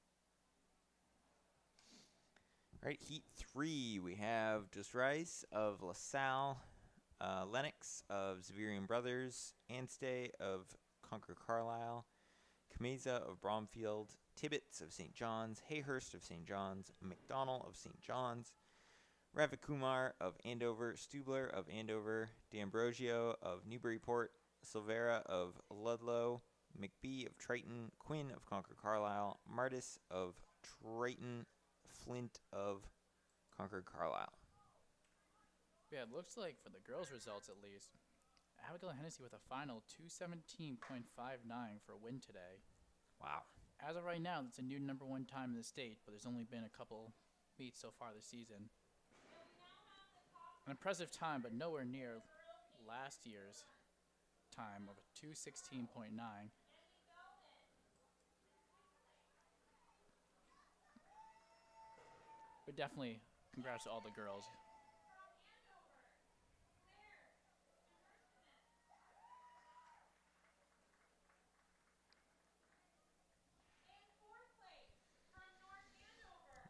All right, Heat 3, we have Just Rice of LaSalle, Lennox of Zavirian Brothers, Anstey of Concord Carlisle, Kameza of Bromfield, Tibbetts of St. John's, Hayhurst of St. John's, McDonnell of St. John's, Ravikumar of Andover, Stubler of Andover, D'Ambrosio of Newburyport, Silvera of Ludlow, McBee of Triton, Quinn of Concord Carlisle, Martis of Triton, Flint of Concord Carlisle. Yeah, it looks like for the girls' results at least, Abigail Hennessy with a final 217.59 for a win today. Wow. As of right now, that's a new #1 time in the state, but there's only been a couple meets so far this season. An impressive time, but nowhere near last year's time of a 216.9. But definitely congrats to all the girls.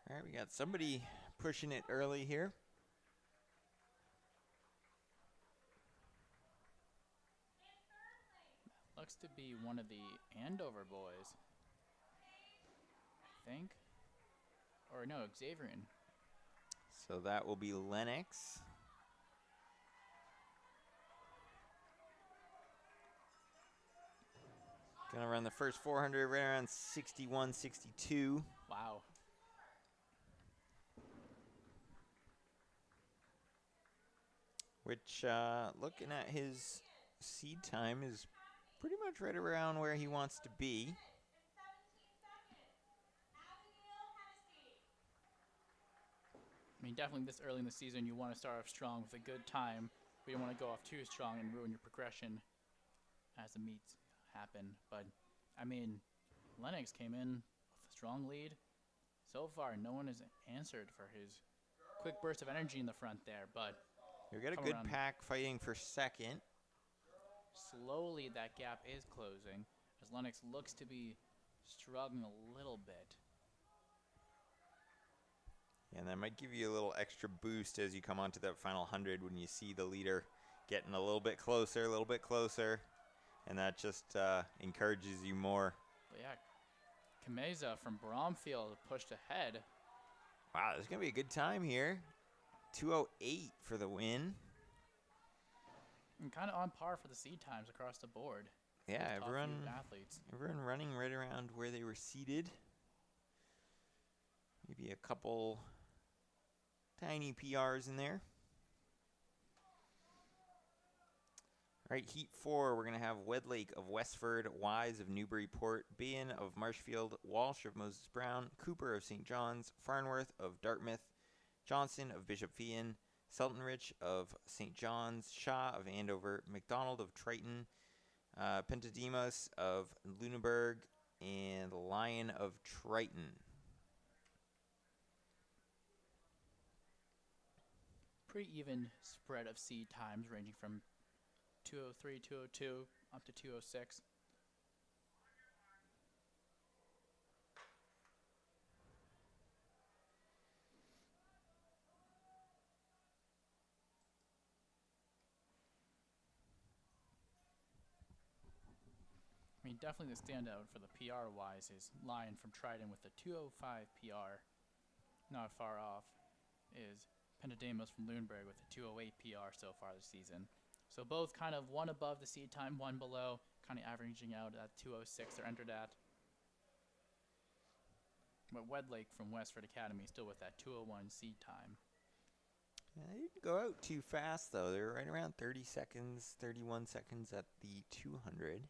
All right, we got somebody pushing it early here. Looks to be one of the Andover boys, I think. Or no, Xaverian. So that will be Lennox. Gonna run the first 400 right around 61-62. Wow. Which, looking at his seed time, is pretty much right around where he wants to be. I mean, definitely this early in the season, you want to start off strong with a good time We don't want to go off too strong and ruin your progression as the meets happen. But, I mean, Lennox came in with a strong lead. So far, no one has answered for his quick burst of energy in the front there. But We've got a good pack fighting for second. slowly, that gap is closing as Lennox looks to be struggling a little bit. And that might give you a little extra boost as you come onto that final 100 when you see the leader getting a little bit closer, and that just encourages you more. But yeah, Kameza from Bromfield pushed ahead. Wow, this is going to be a good time here. 2:08 for the win. And kind of on par for the seed times across the board. Yeah, everyone running right around where they were seated. Maybe a couple tiny PRs in there. All right, Heat 4, we're going to have Wedlake of Westford, Wise of Newburyport, Behan of Marshfield, Walsh of Moses Brown, Cooper of St. John's, Farnworth of Dartmouth, Johnson of Bishop Feehan, Seltonrich of St. John's, Shaw of Andover, McDonald of Triton, Pentademos of Lunenburg, and Lyon of Triton. Pretty even spread of seed times ranging from 2:03, 2:02 up to 2:06. I mean, definitely the standout for the PR wise is Lyon from Triton with the 2:05 PR, not far off, is Pentademos from Lunenburg with a 2:08 PR so far this season. So both kind of one above the seed time, one below, kind of averaging out at 2:06 they're entered at. But Wedlake from Westford Academy still with that 2:01 seed time. Yeah, they didn't go out too fast, though. They were right around 30 seconds, 31 seconds at the 200.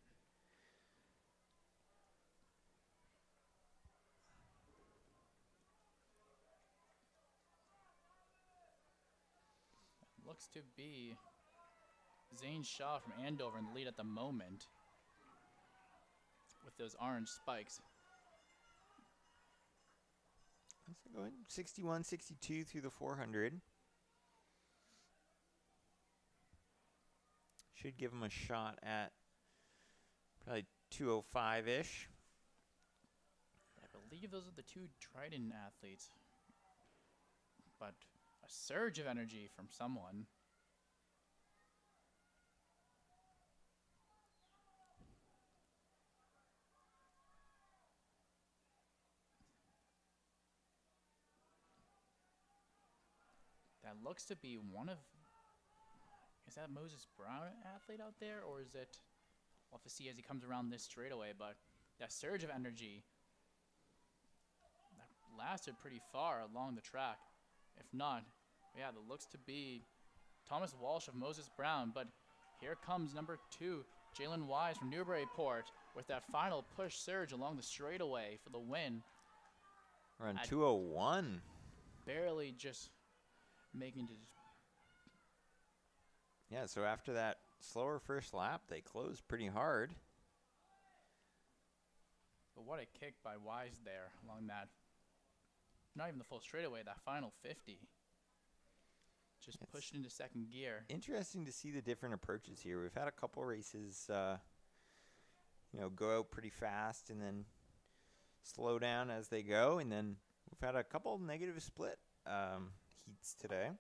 Looks to be Zane Shaw from Andover in the lead at the moment with those orange spikes. Let's go ahead, 61, 62 through the 400. Should give him a shot at probably 2:05-ish. I believe those are the two Triton athletes. But a surge of energy from someone. That looks to be one of... Is that Moses Brown athlete out there? Or is it... We'll have to see as he comes around this straightaway. But that surge of energy... That lasted pretty far along the track. If not, yeah, that looks to be Thomas Walsh of Moses Brown. But here comes number 2, Jalen Wise from Newburyport with that final push surge along the straightaway for the win. We're on 2:01. Barely just making it. Yeah, so after that slower first lap, they closed pretty hard. But what a kick by Wise there along that. Not even the full straightaway, that final 50. Just pushed into second gear. Interesting to see the different approaches here. We've had a couple races, go out pretty fast and then slow down as they go. And then we've had a couple negative split heats today.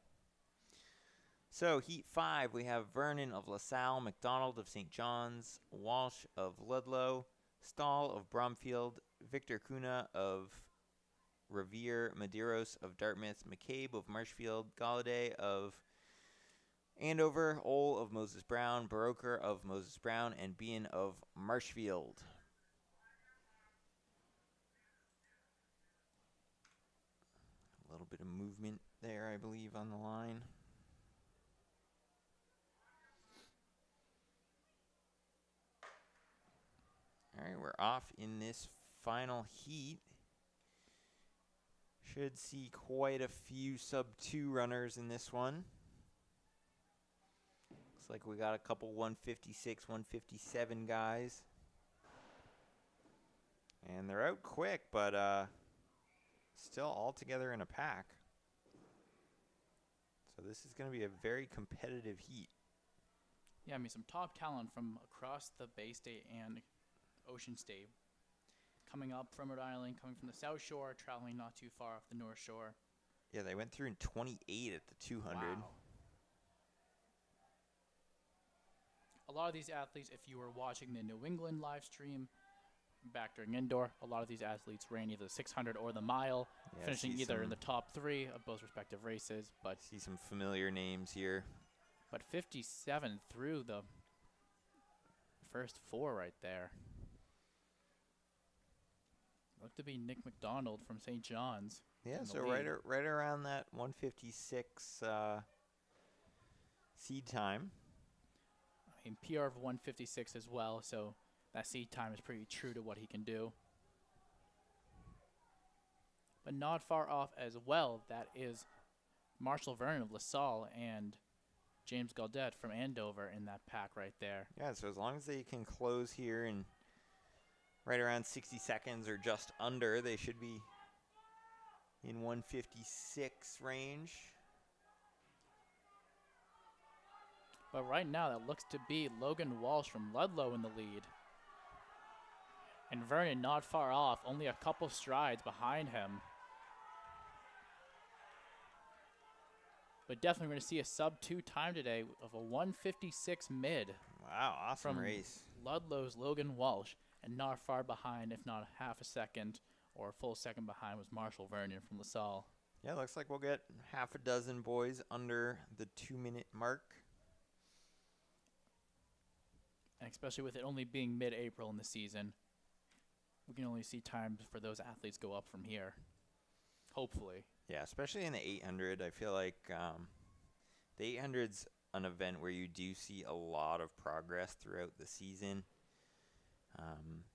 So Heat 5, we have Vernon of LaSalle, McDonald of St. John's, Walsh of Ludlow, Stahl of Bromfield, Victor Kuna of Revere, Medeiros of Dartmouth, McCabe of Marshfield, Galladay of Andover, Ole of Moses Brown, Baroker of Moses Brown, and Behan of Marshfield. A little bit of movement there, I believe, on the line. All right, we're off in this final heat. Should see quite a few sub-2 runners in this one. Looks like we got a couple 156, 157 guys. And they're out quick, but still all together in a pack. So this is going to be a very competitive heat. Yeah, I mean, some top talent from across the Bay State and Ocean State. Coming up from Rhode Island, coming from the South Shore, traveling not too far off the North Shore. Yeah, they went through in 28 at the 200. Wow. A lot of these athletes, if you were watching the New England live stream back during indoor, a lot of these athletes ran either the 600 or the mile, Yeah, finishing see either in some- the top 3 of both respective races. But See some familiar names here. 57 through the first 4 right there. Looked to be Nick McDonald from St. John's. Yeah, in the so lead. right around that 156 seed time. I mean, PR of 156 as well, so that seed time is pretty true to what he can do. But not far off as well, that is Marshall Vernon of LaSalle and James Gaudet from Andover in that pack right there. Yeah, so as long as they can close here in right around 60 seconds or just under, they should be in 156 range. But right now, that looks to be Logan Walsh from Ludlow in the lead. And Vernon not far off, only a couple strides behind him. But definitely going to see a sub-2 time today of a 156 mid Wow, awesome from race. Ludlow's Logan Walsh. And not far behind, if not half a second or a full second behind, was Marshall Vernon from LaSalle. Yeah, looks like we'll get half a dozen boys under the 2-minute mark. And especially with it only being mid-April in the season, we can only see times for those athletes go up from here. Hopefully. Yeah, especially in the 800. I feel like the 800's an event where you do see a lot of progress throughout the season.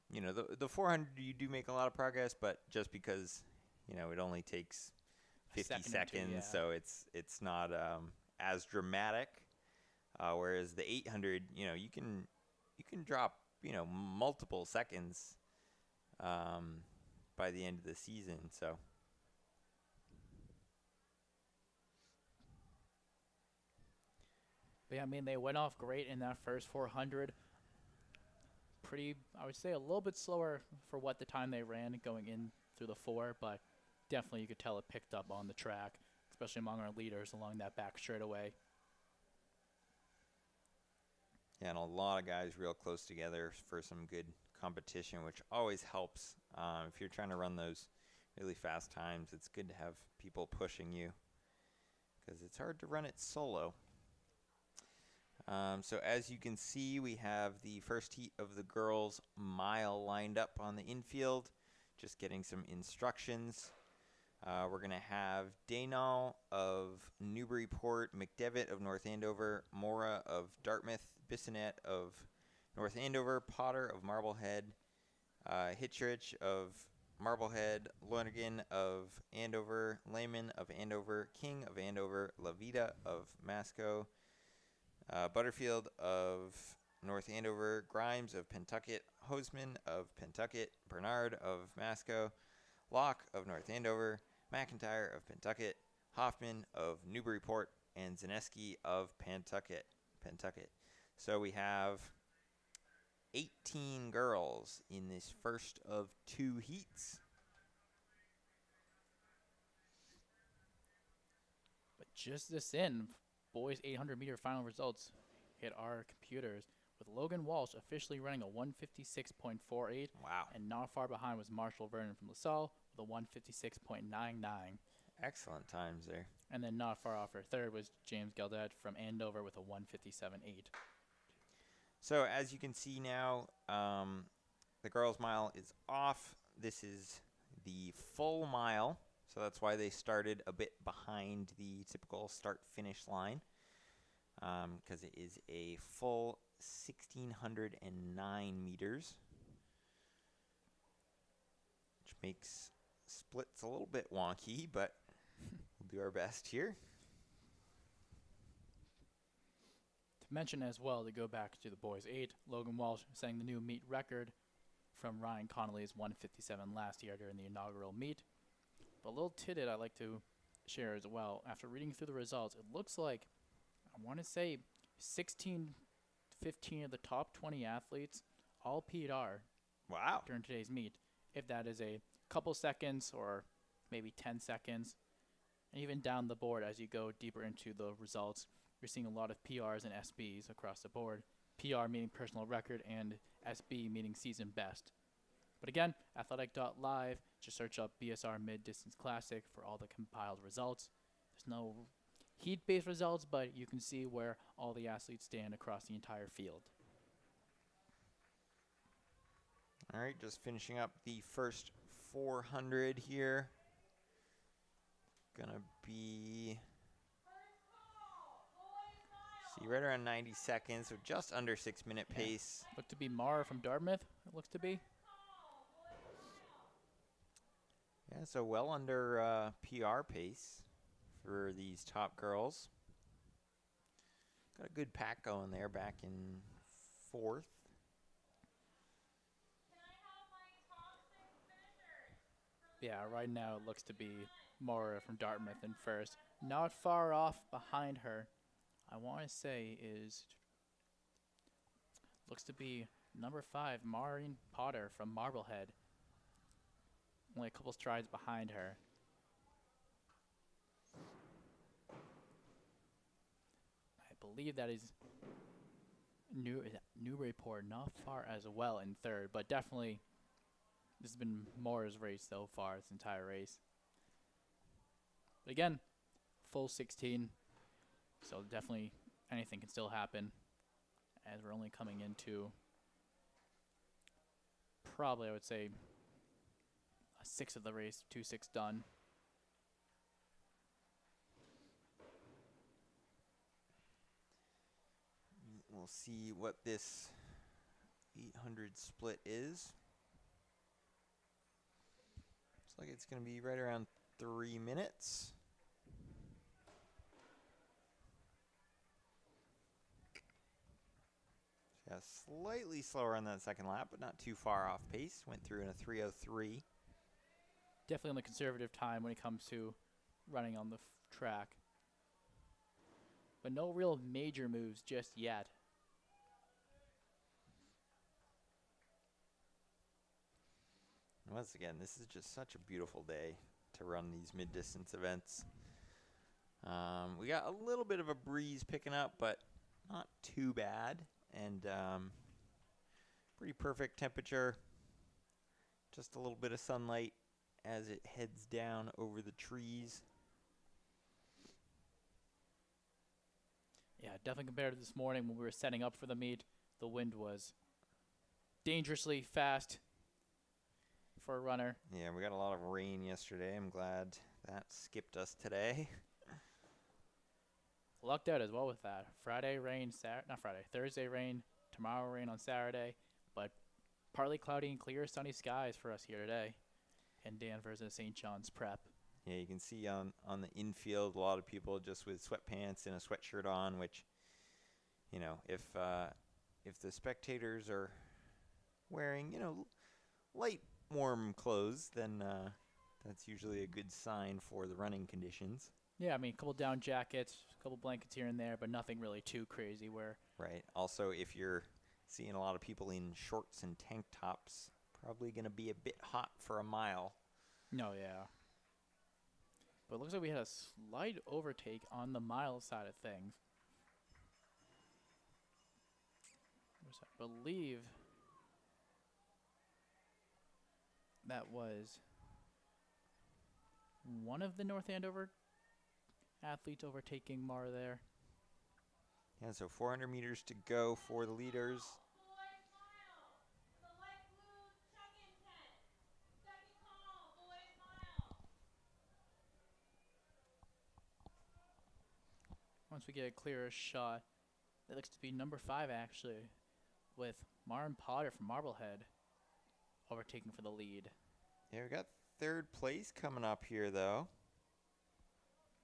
You know, the 400 you do make a lot of progress, but just because, you know, it only takes 50 second or two, seconds, yeah. so it's not as dramatic. Whereas the 800, you know, you can drop, you know, multiple seconds by the end of the season. So But yeah, I mean, they went off great in that first 400. Pretty, I would say, a little bit slower for what the time they ran going in through the 4, but definitely you could tell it picked up on the track, especially among our leaders along that back straightaway. yeah, and a lot of guys real close together for some good competition, which always helps. If you're trying to run those really fast times, it's good to have people pushing you because it's hard to run it solo. So as you can see, we have the first heat of the girls' mile lined up on the infield. Just getting some instructions. We're going to have Daynall of Newburyport, McDevitt of North Andover, Mora of Dartmouth, Bissonnet of North Andover, Potter of Marblehead, Hitchrich of Marblehead, Lonergan of Andover, Lehman of Andover, King of Andover, Lavita of Masco, Butterfield of North Andover, Grimes of Pentucket, Hoseman of Pentucket, Bernard of Masco, Locke of North Andover, McIntyre of Pentucket, Hoffman of Newburyport, and Zaneski of Pentucket. So we have 18 girls in this first of 2 heats. But just this in, boys 800-meter final results hit our computers with Logan Walsh officially running a 156.48. Wow. And not far behind was Marshall Vernon from LaSalle with a 156.99. Excellent times there. And then not far off her third was James Gaudet from Andover with a 157.8. So as you can see now, the girls' mile is off. This is the full mile, so that's why they started a bit behind the typical start-finish line, because it is a full 1,609 meters, which makes splits a little bit wonky, but we'll do our best here. To mention as well, to go back to the boys 8, Logan Walsh setting the new meet record from Ryan Connolly's 157 last year during the inaugural meet. But a little tidbit I'd like to share as well. After reading through the results, it looks like, I want to say 16, 15 of the top 20 athletes all PR Wow. during today's meet. If that is a couple seconds or maybe 10 seconds. And even down the board as you go deeper into the results, you're seeing a lot of PRs and SBs across the board. PR meaning personal record and SB meaning season best. But again, athletic.live, just search up BSR Mid-Distance Classic for all the compiled results. There's no heat-based results, but you can see where all the athletes stand across the entire field. All right, just finishing up the first 400 here. Gonna be, see, right around 90 seconds, so just under 6-minute pace. Look to be Mara from Dartmouth, it looks to be. Yeah, so well under PR pace for these top girls. Got a good pack going there back in 4th. Yeah, right now it looks to be Mara from Dartmouth in first. Not far off behind her, I want to say is, looks to be number 5, Maureen Potter from Marblehead. Only a couple strides behind her. I believe that is Newburyport, not far as well in third, but definitely this has been Mara's race so far, this entire race. But again, full 16, so definitely anything can still happen as we're only coming into probably, I would say, a 6th of the race, 2/6 done. We'll see what this 800 split is. Looks like it's going to be right around 3 minutes. Yeah, slightly slower on that second lap, but not too far off pace. Went through in a 3:03. Definitely on the conservative time when it comes to running on the track. But no real major moves just yet. Once again, this is just such a beautiful day to run these mid-distance events. We got a little bit of a breeze picking up, but not too bad. And pretty perfect temperature. Just a little bit of sunlight as it heads down over the trees. Yeah, definitely compared to this morning when we were setting up for the meet, the wind was dangerously fast for a runner. Yeah, we got a lot of rain yesterday. I'm glad that skipped us today. Lucked out as well with that. Friday rain, Thursday rain, tomorrow rain on Saturday, but partly cloudy and clear sunny skies for us here today in Danvers and St. John's Prep. Yeah, you can see on the infield a lot of people just with sweatpants and a sweatshirt on, which, you know, if the spectators are wearing, you know, light warm clothes, then that's usually a good sign for the running conditions. Yeah, I mean, a couple down jackets, a couple blankets here and there, but nothing really too crazy where... Right. Also, if you're seeing a lot of people in shorts and tank tops, probably going to be a bit hot for a mile. No, yeah. But it looks like we had a slight overtake on the mile side of things. I believe that was one of the North Andover athletes overtaking Mar there. Yeah, so 400 meters to go for the leaders. Once we get a clearer shot, it looks to be number 5 actually, with Marin Potter from Marblehead overtaking for the lead. Yeah, we got third place coming up here, though.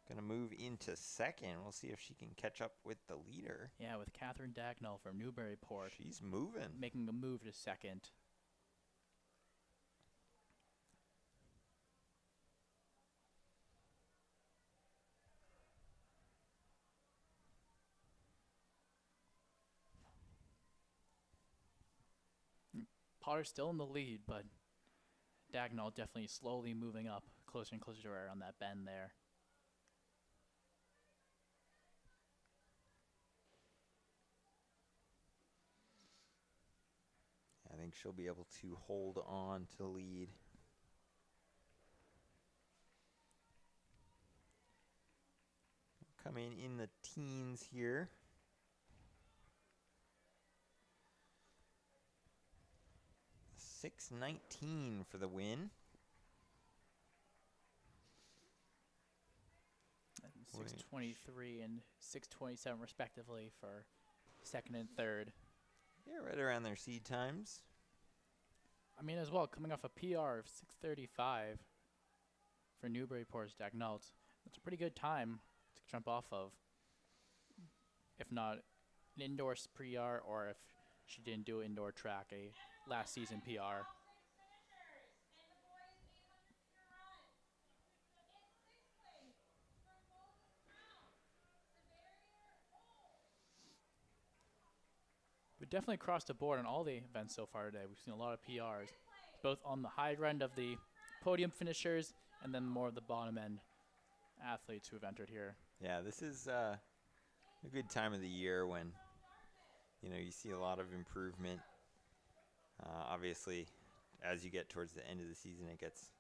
Gonna move into second. We'll see if she can catch up with the leader. Yeah, with Catherine Dagnall from Newburyport. She's moving. Making a move to second. Potter's still in the lead, but Dagnall definitely slowly moving up closer and closer to her on that bend there. I think she'll be able to hold on to the lead. Coming in the teens here. $6.19 for the win. And 6:23 and 6:27 respectively for second and third. Yeah, right around their seed times. I mean, as well, coming off a PR of 6:35 for Newburyport's Dagnall. That's a pretty good time to jump off of. If not an indoor PR, or if she didn't do indoor track, a last season PR. But definitely across the board on all the events so far today, we've seen a lot of PRs, both on the high end of the podium finishers and then more of the bottom end athletes who have entered here. Yeah, this is a good time of the year when, you see a lot of improvement. Obviously, as you get towards the end of the season, it gets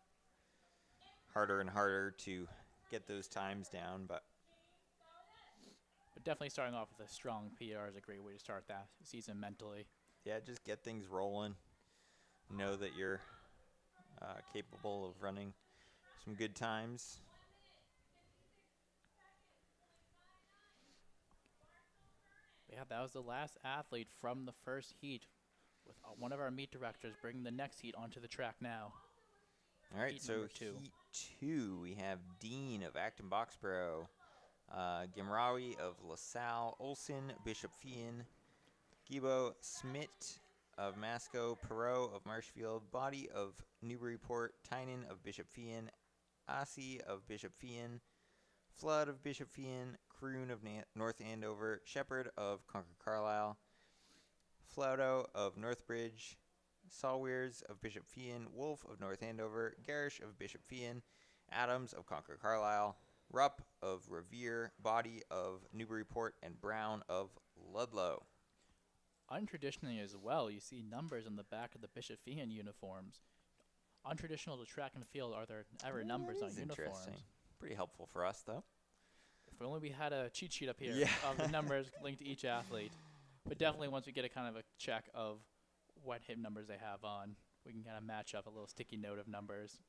harder and harder to get those times down, but definitely starting off with a strong PR is a great way to start that season mentally. yeah, just get things rolling. Know that you're capable of running some good times. Yeah, that was the last athlete from the first heat, with one of our meet directors bringing the next heat onto the track now. All right, Heat so number two. heat 2, we have Dean of Acton Boxborough, Gimrawi of LaSalle, Olson, Bishop Fian, Gibo Smith of Masco, Perot of Marshfield, Body of Newburyport, Tynan of Bishop Fian, Asi of Bishop Fian, Flood of Bishop Fian, Croon of North Andover, Shepherd of Concord Carlisle, Flauto of Northbridge, Sawwears of Bishop Fian, Wolf of North Andover, Garish of Bishop Fian, Adams of Concord Carlisle, Rupp of Revere, Body of Newburyport, and Brown of Ludlow. Untraditionally as well, you see numbers on the back of the Bishop Fian uniforms. Untraditional to track and field, are there ever numbers on uniforms? Pretty helpful for us, though. If only we had a cheat sheet up here Yeah. of the numbers linked to each athlete. But definitely once we get a kind of a check of what hip numbers they have on, we can kind of match up a little sticky note of numbers.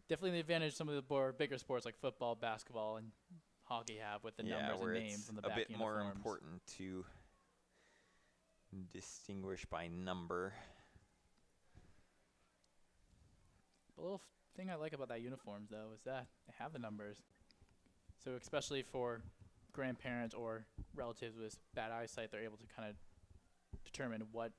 Definitely the advantage some of the bigger sports like football, basketball, and hockey have with the numbers and names on the back a bit uniforms. more important to distinguish by number. The little thing I like about that uniforms, though, is that they have the numbers. So especially for grandparents or relatives with bad eyesight, they're able to kind of determine what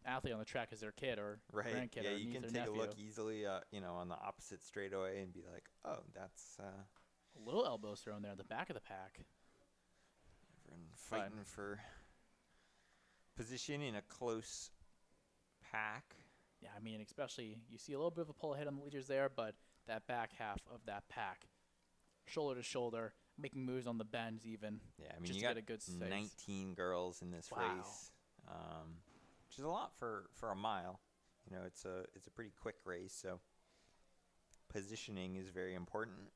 athlete on the track is their kid or grandkid Yeah, or you niece can or take nephew. a look easily, on the opposite straightaway and be like, oh, that's A little elbows thrown there in the back of the pack. everyone fighting for position in a close pack. Yeah, I mean, especially you see a little bit of a pull ahead on the leaders there, but that back half of that pack, shoulder to shoulder, making moves on the bends even. Yeah, I mean, just you to got get a good space. 19 girls in this race, which is a lot for a mile. It's a pretty quick race, so positioning is very important.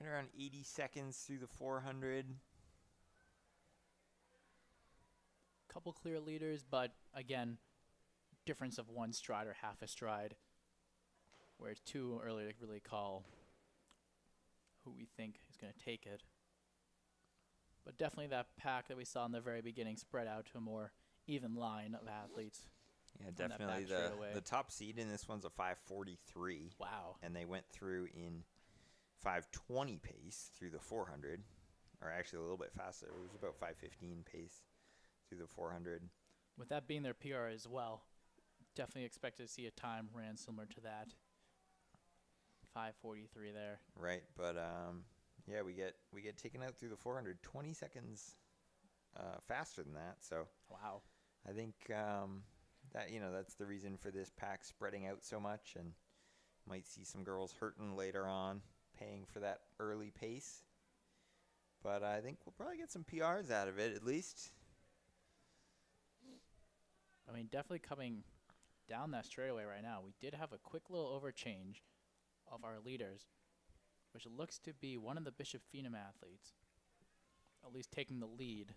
Right around 80 seconds through the 400. Couple clear leaders, but again, difference of one stride or half a stride. where it's too early to really call who we think is going to take it. But definitely that pack that we saw in the very beginning spread out to a more even line of athletes. Yeah, that definitely. back straightaway. The top seed in this one's a 5:43. Wow. And they went through in 5:20 pace through the 400, or actually a little bit faster. It was about 5:15 pace through the 400. With that being their PR as well, definitely expected to see a time ran similar to that. 5:43 there. Right, but yeah, we get taken out through the 400 20 seconds faster than that. So Wow. I think that that's the reason for this pack spreading out so much, and might see some girls hurting later on, paying for that early pace. But I think we'll probably get some PRs out of it at least. I mean, definitely coming down that straightaway right now. We did have a quick little overchange of our leaders, which looks to be one of the Bishop Phenom athletes, at least taking the lead.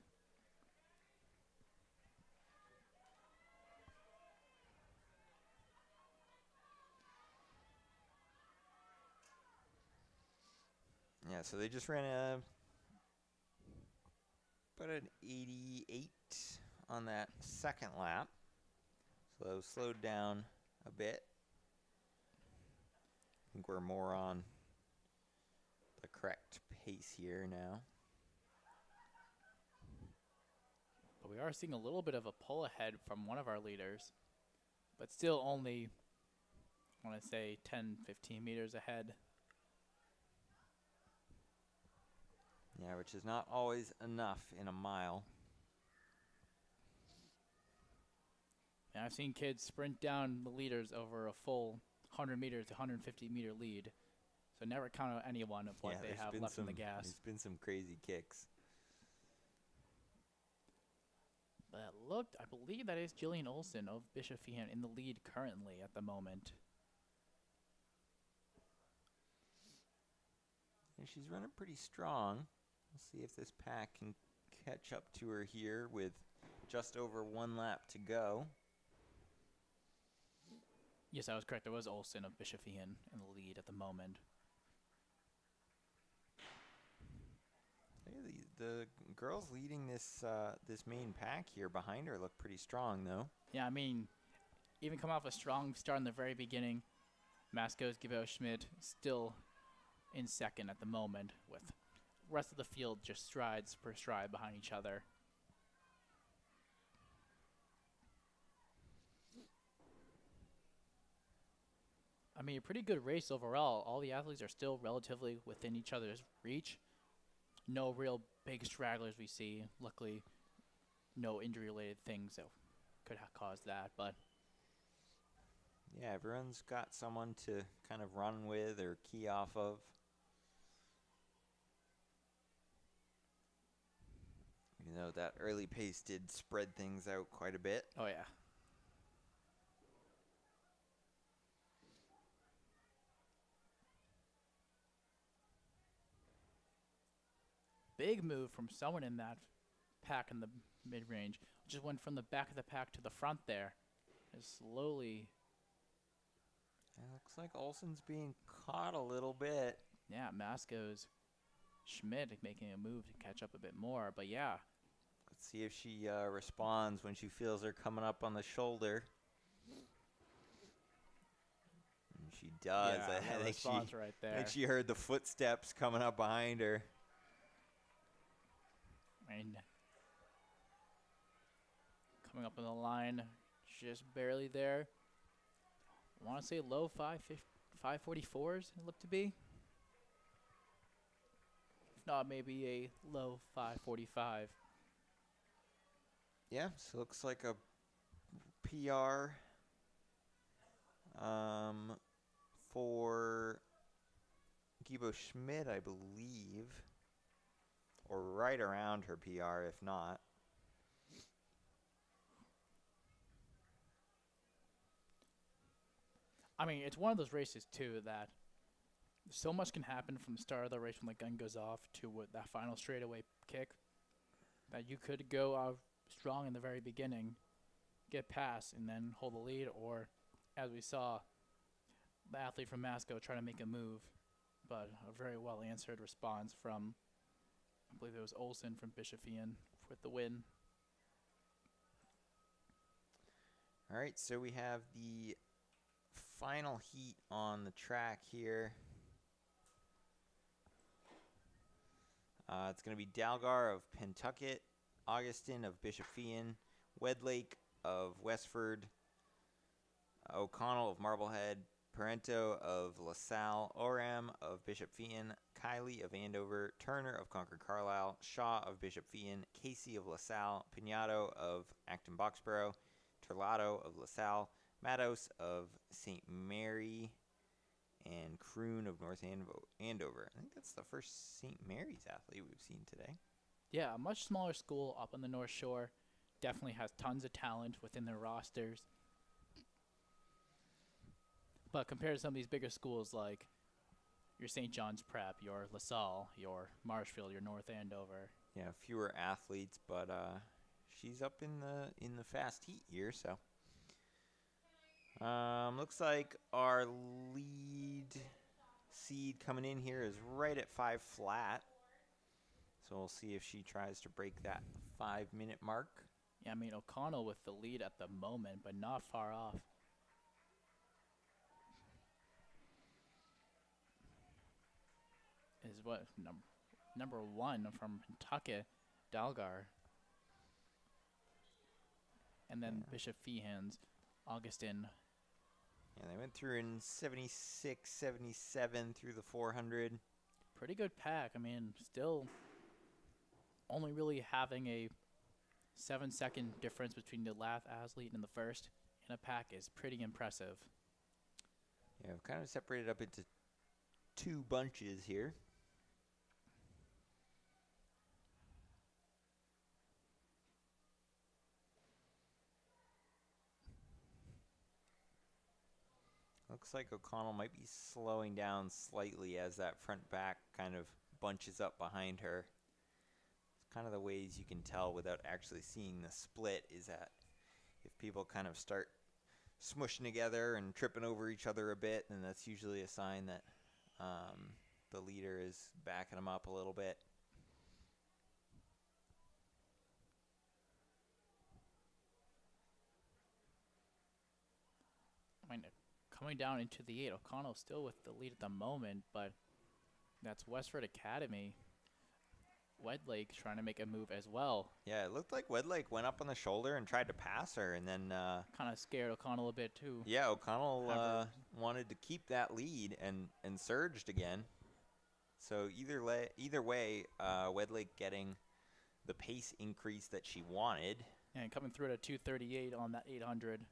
Yeah, so they just ran about an 88 on that second lap. So slowed down a bit. I think we're more on the correct pace here now. But we are seeing a little bit of a pull ahead from one of our leaders, but still only, I want to say, 10, 15 meters ahead. Yeah, which is not always enough in a mile. And I've seen kids sprint down the leaders over a full 100 meter to 150 meter lead. So never count out anyone of what they have left in the gas. There's been some crazy kicks. But looked, I believe that is Jillian Olsen of Bishop Phenom in the lead currently at the moment. And she's running pretty strong. We'll see if this pack can catch up to her here with just over one lap to go. Yes, I was correct. There was Olsen of Bishop Phenom in the lead at the moment. The girls leading this this main pack here behind her look pretty strong, though. Yeah, I mean, even come off a strong start in the very beginning. Masco's Gibbo Schmidt still in second at the moment, with the rest of the field just strides per stride behind each other. I mean, a pretty good race overall. All the athletes are still relatively within each other's reach. No real big stragglers we see. Luckily, no injury-related things that could have caused that. But yeah, everyone's got someone to kind of run with or key off of. You know, that early pace did spread things out quite a bit. oh yeah. Big move from someone in that pack in the mid-range. Just went from the back of the pack to the front there. Just slowly. It looks like Olsen's being caught a little bit. Yeah, Masco's Schmidt making a move to catch up a bit more. But yeah. Let's see if she responds when she feels her coming up on the shoulder. And she does. Yeah, I think response right there. I think she heard the footsteps coming up behind her. And coming up on the line, just barely there. I want to say low 544s it looked to be. If not, maybe a low 545. Yeah, so looks like a PR for Gibbo Schmidt, I believe. Or right around her PR, if not. I mean, it's one of those races, too, that so much can happen from the start of the race when the gun goes off to that final straightaway kick that you could go out strong in the very beginning, get past, and then hold the lead, or, as we saw, the athlete from Masco trying to make a move, but a very well answered response from, I believe it was Olsen from Bishofian with the win. All right, so we have the final heat on the track here. It's going to be Dalgar of Pentucket, Augustin of Bishofian, Wedlake of Westford, O'Connell of Marblehead, Parento of LaSalle, Oram of Bishop Feehan, Kiley of Andover, Turner of Concord Carlisle, Shaw of Bishop Feehan, Casey of LaSalle, Pinato of Acton Boxborough, Turlato of LaSalle, Matos of St. Mary, and Kroon of North Andover. I think that's the first St. Mary's athlete we've seen today. Yeah, a much smaller school up on the North Shore. Definitely has tons of talent within their rosters. But compared to some of these bigger schools like your St. John's Prep, your LaSalle, your Marshfield, your North Andover. Yeah, fewer athletes, but she's up in the fast heat here, so. Looks like our lead seed coming in here is right at 5 flat. So we'll see if she tries to break that 5-minute mark. Yeah, I mean, O'Connell with the lead at the moment, but not far off. Is what number 1 from Pentucket, Dalgar. And then Bishop Feehan's Augustin. Yeah, they went through in 76, 77 through the 400. Pretty good pack. I mean, still only really having a 7-second difference between the last athlete and the first in a pack is pretty impressive. Yeah, we've kind of separated up into 2 bunches here. Looks like O'Connell might be slowing down slightly as that front back kind of bunches up behind her. It's kind of the ways you can tell without actually seeing the split is that if people kind of start smushing together and tripping over each other a bit, then that's usually a sign that the leader is backing them up a little bit. I mean, coming down into the 8, O'Connell still with the lead at the moment, but that's Westford Academy. Wedlake trying to make a move as well. Yeah, it looked like Wedlake went up on the shoulder and tried to pass her, and then kind of scared O'Connell a bit too. Yeah, O'Connell wanted to keep that lead and surged again. So either way, Wedlake getting the pace increase that she wanted. And coming through at a 2:38 on that 800.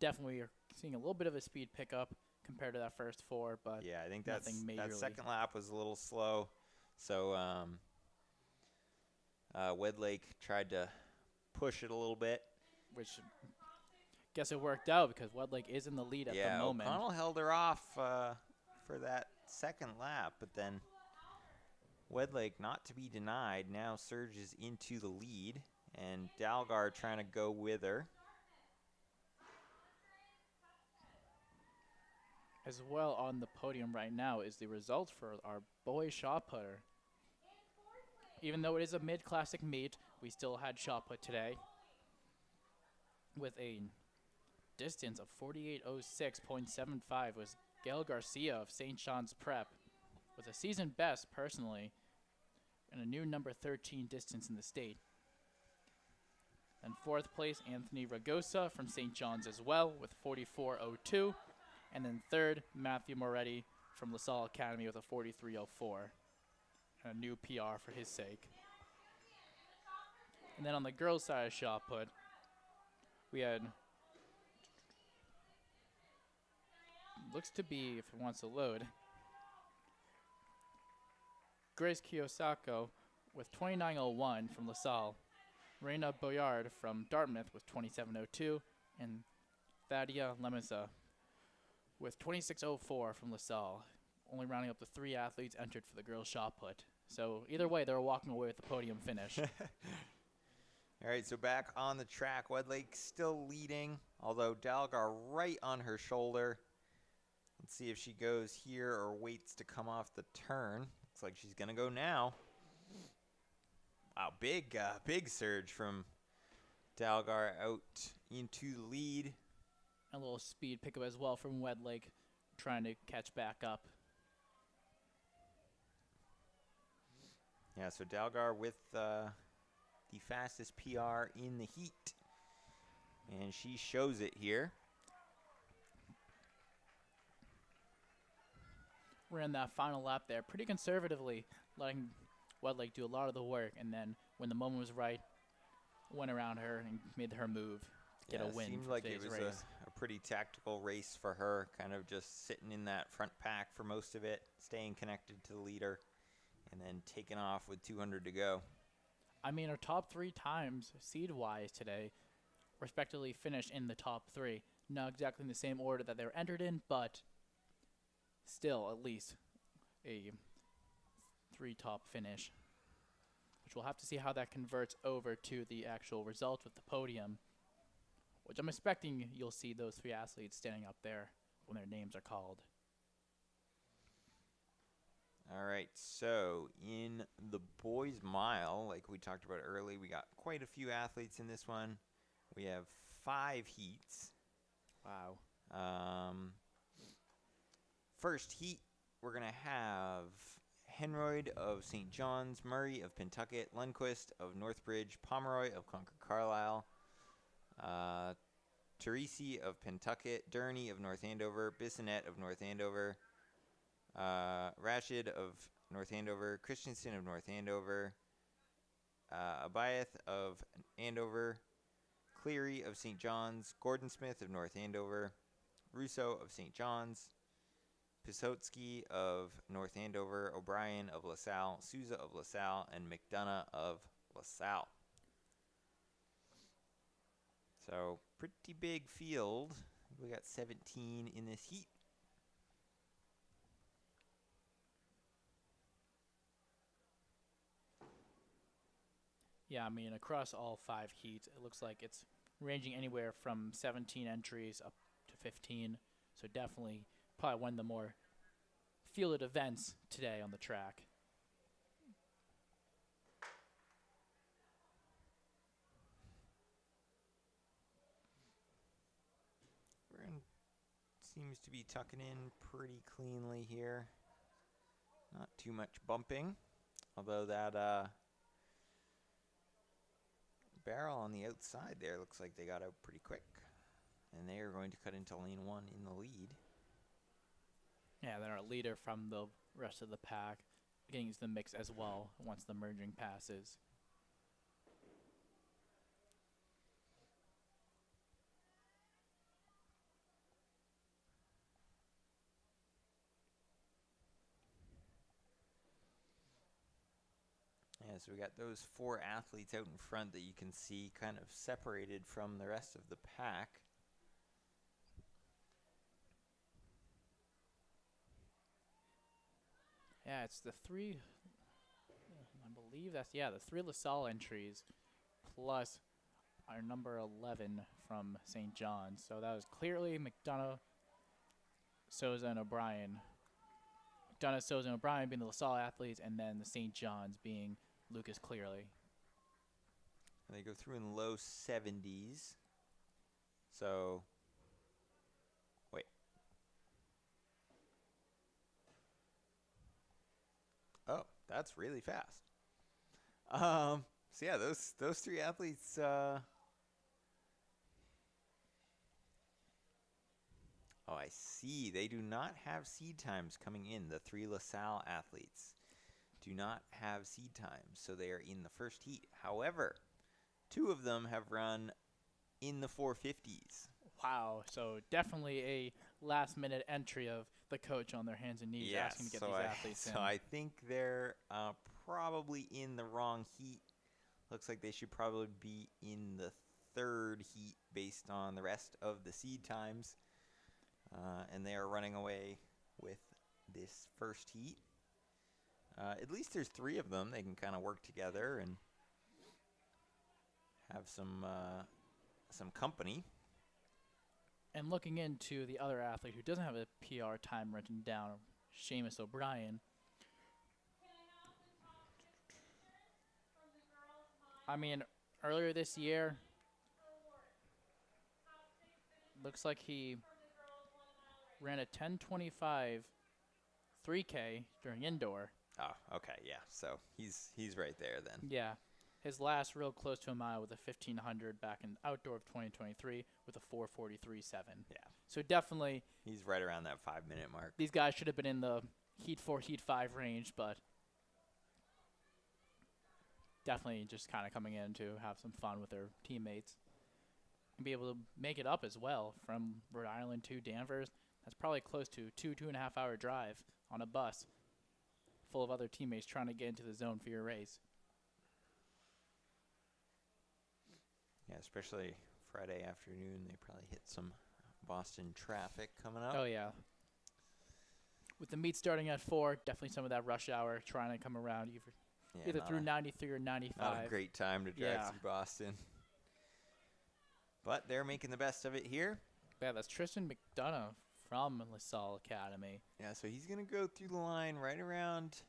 Definitely are seeing a little bit of a speed pickup compared to that first 4, but yeah, I think that second lap was a little slow. So Wedlake tried to push it a little bit. Which guess it worked out because Wedlake is in the lead at the moment. Yeah, O'Connell held her off for that second lap, but then Wedlake, not to be denied, now surges into the lead, and Dalgar trying to go with her. As well on the podium right now is the results for our boy shot putter. Even though it is a mid-classic meet, we still had shot put today with a distance of 48:06.75 was Gail Garcia of St. John's Prep with a season best personally and a new number 13 distance in the state. And 4th place, Anthony Ragosa from St. John's as well with 44:02. And then 3rd, Matthew Moretti from LaSalle Academy with a 43:04. A new PR for his sake. And then on the girls' side of shot put, we had, looks to be, if it wants to load, Grace Kiyosako with 29:01 from LaSalle, Reina Boyard from Dartmouth with 27:02, and Thadia Lemeza with 26:04 from LaSalle, only rounding up the 3 athletes entered for the girls' shot put. So either way, they were walking away with the podium finish. All right, so back on the track, Wedlake still leading, although Dalgar right on her shoulder. Let's see if she goes here or waits to come off the turn. Looks like she's going to go now. Wow, big surge from Dalgar out into the lead. A little speed pickup as well from Wedlake, trying to catch back up. Yeah, so Dalgar with the fastest PR in the heat. And she shows it here. Ran that final lap there pretty conservatively, letting Wedlake do a lot of the work. And then when the moment was right, went around her and made her move to get a win. Seemed for like it today's was race. a pretty tactical race for her, kind of just sitting in that front pack for most of it, staying connected to the leader, and then taking off with 200 to go. I mean, our top 3 times seed-wise today respectively finished in the top 3. Not exactly in the same order that they were entered in, but still at least a 3-top finish, which we'll have to see how that converts over to the actual result with the podium, which I'm expecting you'll see those 3 athletes standing up there when their names are called. All right, so in the boys mile, like we talked about early, we got quite a few athletes in this one. We have 5 heats. Wow. First heat, we're going to have Henroyd of St. John's, Murray of Pentucket, Lundquist of Northbridge, Pomeroy of Concord Carlisle, Teresi of Pentucket, Durney of North Andover, Bissonette of North Andover, Rashid of North Andover, Christensen of North Andover, Abiath of Andover, Cleary of St. John's, Gordon Smith of North Andover, Russo of St. John's, Pisotsky of North Andover, O'Brien of LaSalle, Souza of LaSalle, and McDonough of LaSalle. So pretty big field. We got 17 in this heat. Yeah, I mean, across all 5 heats, it looks like it's ranging anywhere from 17 entries up to 15. So definitely probably one of the more fielded events today on the track. Seems to be tucking in pretty cleanly here. Not too much bumping, although that barrel on the outside there looks like they got out pretty quick. And they are going to cut into lane 1 in the lead. Yeah, they're a leader from the rest of the pack, getting into the mix as well once the merging passes. Yeah, so we got those 4 athletes out in front that you can see kind of separated from the rest of the pack. Yeah, it's the 3, I believe that's, yeah, the 3 LaSalle entries plus our number 11 from St. John's. So that was clearly McDonough, Souza, and O'Brien. McDonough, Souza, and O'Brien being the LaSalle athletes, and then the St. John's being Lucas Clearly. And they go through in low 70s. So, wait. Oh, that's really fast. So yeah, those 3 athletes. Oh, I see. They do not have seed times coming in. The 3 LaSalle athletes do not have seed times, so they are in the first heat. However, 2 of them have run in the 450s. Wow, so definitely a last-minute entry of the coach on their hands and knees asking to get these athletes in. So I think they're probably in the wrong heat. Looks like they should probably be in the 3rd heat based on the rest of the seed times. And they are running away with this first heat. At least there's 3 of them. They can kind of work together and have some company. And looking into the other athlete who doesn't have a PR time written down, Seamus O'Brien. I mean, earlier this year, looks like he ran a 10:25 3K during indoor. Oh, okay, yeah. So he's right there then. Yeah. His last real close to a mile was a 1500 back in outdoor of 2023 with a 4:43.7. Yeah. So definitely He's right around that 5-minute mark. these guys should have been in the Heat 4, Heat 5 range, but definitely just kind of coming in to have some fun with their teammates and be able to make it up as well from Rhode Island to Danvers. That's probably close to 2.5 hour drive on a bus full of other teammates trying to get into the zone for your race. Yeah, especially Friday afternoon. They probably hit some Boston traffic coming up. Oh, yeah. With the meet starting at 4, definitely some of that rush hour trying to come around either through 93 or 95. Not a great time to drive through Boston. But they're making the best of it here. Yeah, that's Tristan McDonough from LaSalle Academy. Yeah, so he's going to go through the line right around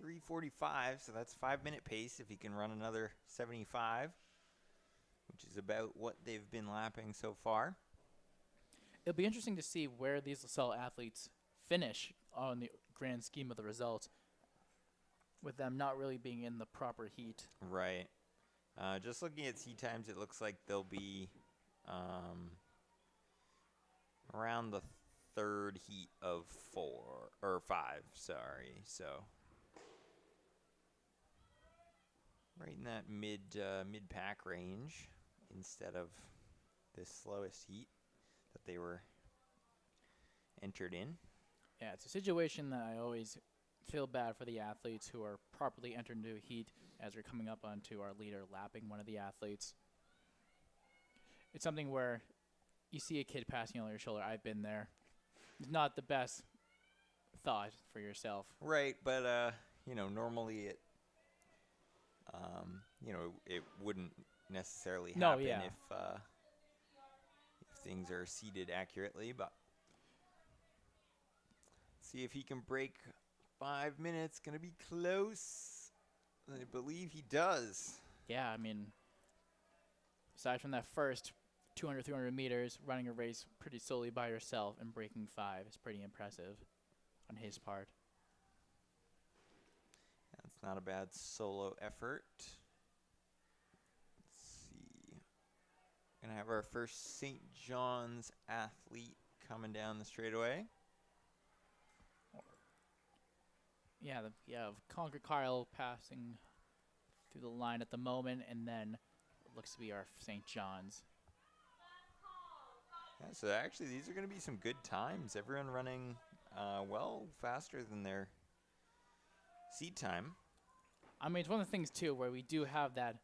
3:45. So that's 5-minute pace if he can run another 75, which is about what they've been lapping so far. It'll be interesting to see where these LaSalle athletes finish on the grand scheme of the results, with them not really being in the proper heat. Right. Just looking at seat times, it looks like they'll be around the third heat of 4 or 5. Sorry. So right in that mid pack range instead of this slowest heat that they were entered in. Yeah, it's a situation that I always feel bad for the athletes who are properly entered into a heat as we're coming up onto our leader lapping one of the athletes. It's something where you see a kid passing on your shoulder. I've been there. It's not the best thought for yourself. Right, but normally it it wouldn't necessarily happen if things are seated accurately, but see if he can break 5 minutes. Gonna be close. I believe he does. Yeah, I mean, aside from that first 200, 300 meters, running a race pretty solely by yourself and breaking 5 is pretty impressive on his part. That's not a bad solo effort. Let's see. Gonna have our first St. John's athlete coming down the straightaway. Yeah, Concord Kyle passing through the line at the moment, and then it looks to be our St. John's. Yeah, so actually these are going to be some good times. Everyone running well faster than their seat time. I mean, it's one of the things, too, where we do have that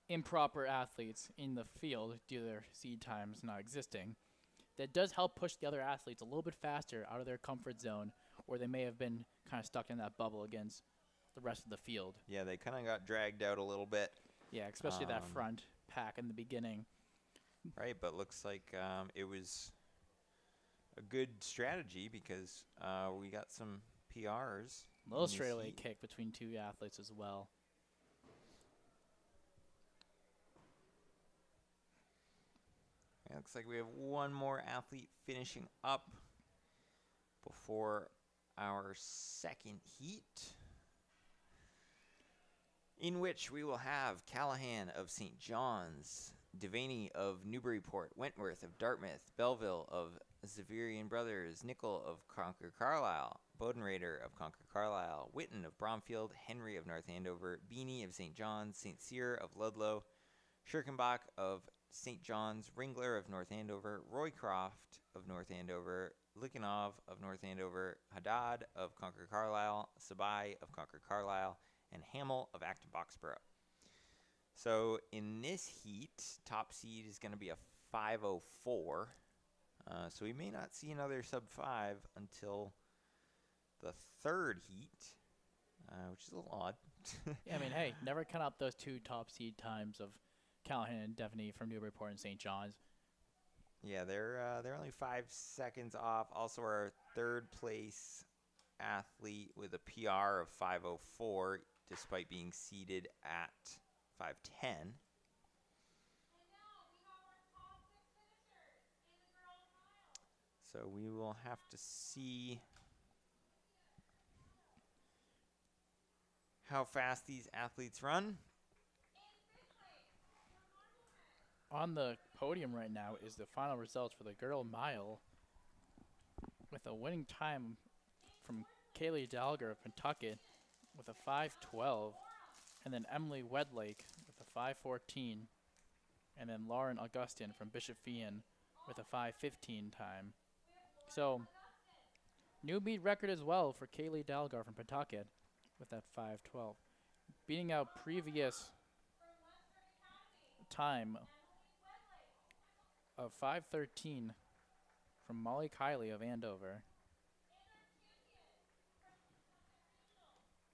improper athletes in the field due to their seed times not existing. That does help push the other athletes a little bit faster out of their comfort zone, or they may have been kind of stuck in that bubble against the rest of the field. Yeah, they kind of got dragged out a little bit. Yeah, especially that front pack in the beginning. Right, but looks like it was a good strategy because we got some PRs. A little straightaway kick between two athletes as well. It looks like we have one more athlete finishing up before our second heat, in which we will have Callahan of St. John's, Devaney of Newburyport, Wentworth of Dartmouth, Belleville of Xaverian Brothers, Nickel of Concord Carlisle, Bodenrader of Concord Carlisle, Witten of Bromfield, Henry of North Andover, Beanie of St. John's, St. Cyr of Ludlow, Schirkenbach of St. John's, Ringler of North Andover, Roycroft of North Andover, Likanov of North Andover, Haddad of Concord Carlisle, Sabai of Concord Carlisle, and Hamill of Acton Boxborough. So in this heat, top seed is going to be a 5:04. So we may not see another sub-5 until the third heat, which is a little odd. Yeah, I mean, hey, never count out those two top seed times of Callahan and Devaney from Newburyport and St. John's. Yeah, they're only 5 seconds off. Also, our third place athlete with a PR of 5:04, despite being seated at 5:10. So we will have to see how fast these athletes run. On the podium right now is the final results for the girl mile, with a winning time from Kaylee Dalger of Pentucket with a 5:12, and then Emily Wedlake with a 5:14, and then Lauren Augustin from Bishop Fian with a 5:15 time. So, new meet record as well for Kaylee Dalgar from Pawtucket with that 5:12, beating out previous time of 5:13 from Molly Kiley of Andover,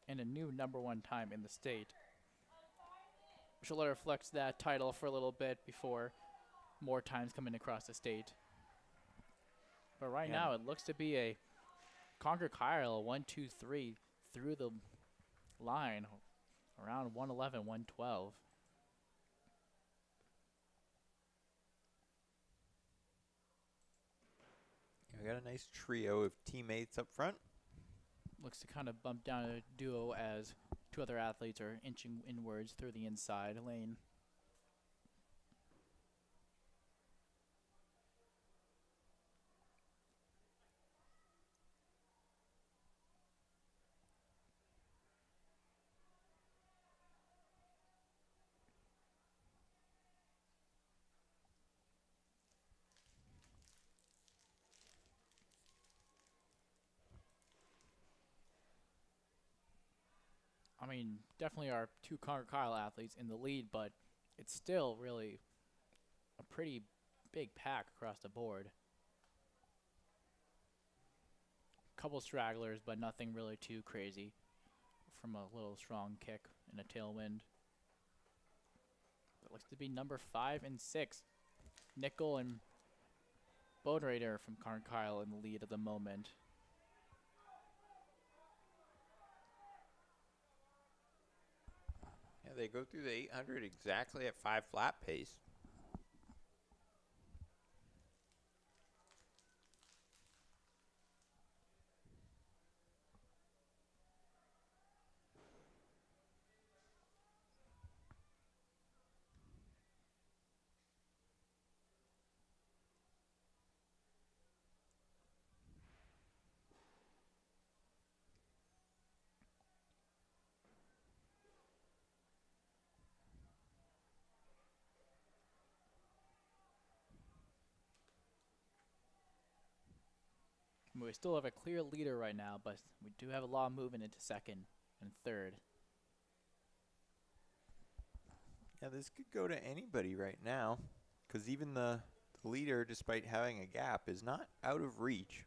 and a new #1 time in the state. She'll let her flex that title for a little bit before more times come in across the state. But right now it looks to be a Conquer Kyle 1-2-3 through the line around 111, 112. We got a nice trio of teammates up front. Looks to kind of bump down a duo as two other athletes are inching inwards through the inside lane. I mean, definitely are two Conquer Kyle athletes in the lead, but it's still really a pretty big pack across the board. Couple stragglers, but nothing really too crazy from a little strong kick and a tailwind. It looks to be number 5 and 6. Nickel and Bodenrader from Conquer Kyle in the lead at the moment. Yeah, they go through the 800 exactly at 5 flat pace. We still have a clear leader right now, but we do have a lot of movement into second and third. Yeah, this could go to anybody right now, because even the leader, despite having a gap, is not out of reach.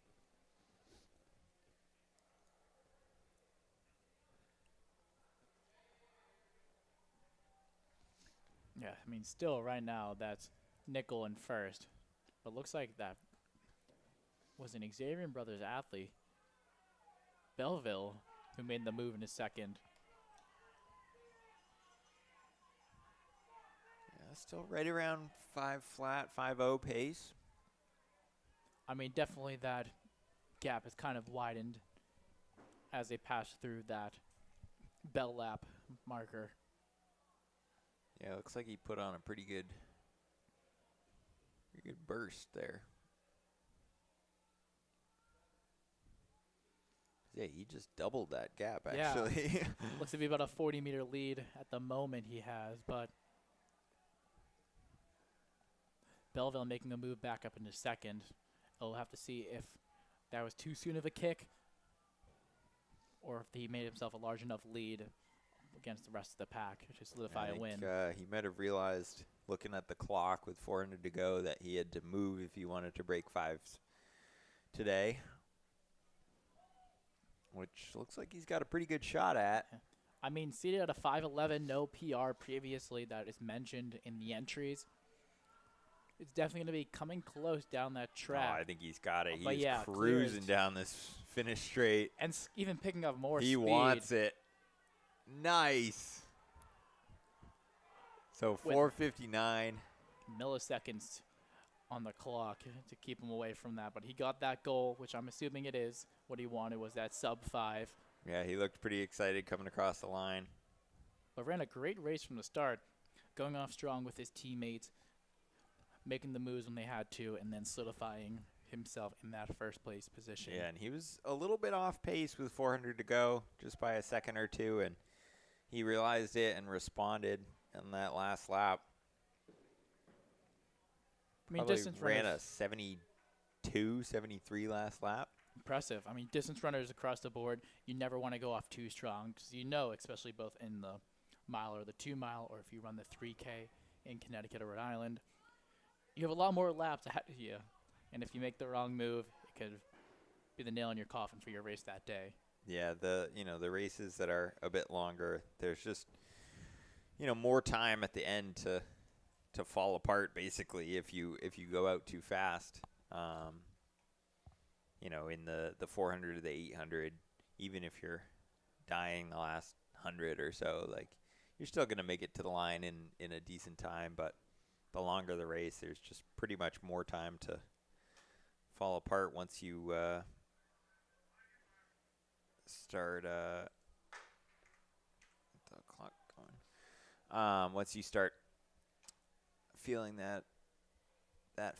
Yeah, I mean, still right now that's Nickel in first, but looks like that was an Xavier Brothers athlete, Belleville, who made the move in his second. Yeah, still right around 5 flat, 5-0 pace. I mean, definitely that gap has kind of widened as they pass through that bell lap marker. Yeah, looks like he put on a pretty good burst there. Yeah, he just doubled that gap, actually. Yeah. Looks to be about a 40-meter lead at the moment he has, but Belleville making a move back up into second. We'll have to see if that was too soon of a kick or if he made himself a large enough lead against the rest of the pack to solidify a win. He might have realized, looking at the clock with 400 to go, that he had to move if he wanted to break 5s today, which looks like he's got a pretty good shot at. I mean, seated at a 5'11", no PR previously that is mentioned in the entries. It's definitely going to be coming close down that Oh, track. I think he's got it. But He's yeah, cruising clearest. down this finish straight. And even picking up more He speed. wants it. Nice. So With- 4:59. Milliseconds on the clock to keep him away from that. But he got that goal, which I'm assuming it is. What he wanted was that sub-5. Yeah, he looked pretty excited coming across the line. But ran a great race from the start, going off strong with his teammates, making the moves when they had to, and then solidifying himself in that first place position. Yeah, and he was a little bit off pace with 400 to go, just by a second or two, and he realized it and responded in that last lap. I mean, Probably distance ran runners, a 72, 73 last lap. impressive. I mean, distance runners across the board, you never want to go off too strong because you know, especially both in the mile or the 2 mile, or if you run the 3K in Connecticut or Rhode Island, you have a lot more laps ahead of you. And if you make the wrong move, it could be the nail in your coffin for your race that day. Yeah, the races that are a bit longer, there's just more time at the end to fall apart basically if you go out too fast. In the 400 or the 800, even if you're dying the last 100 or so, like you're still going to make it to the line in a decent time, but the longer the race, there's just pretty much more time to fall apart once you start the clock going. Once you start feeling that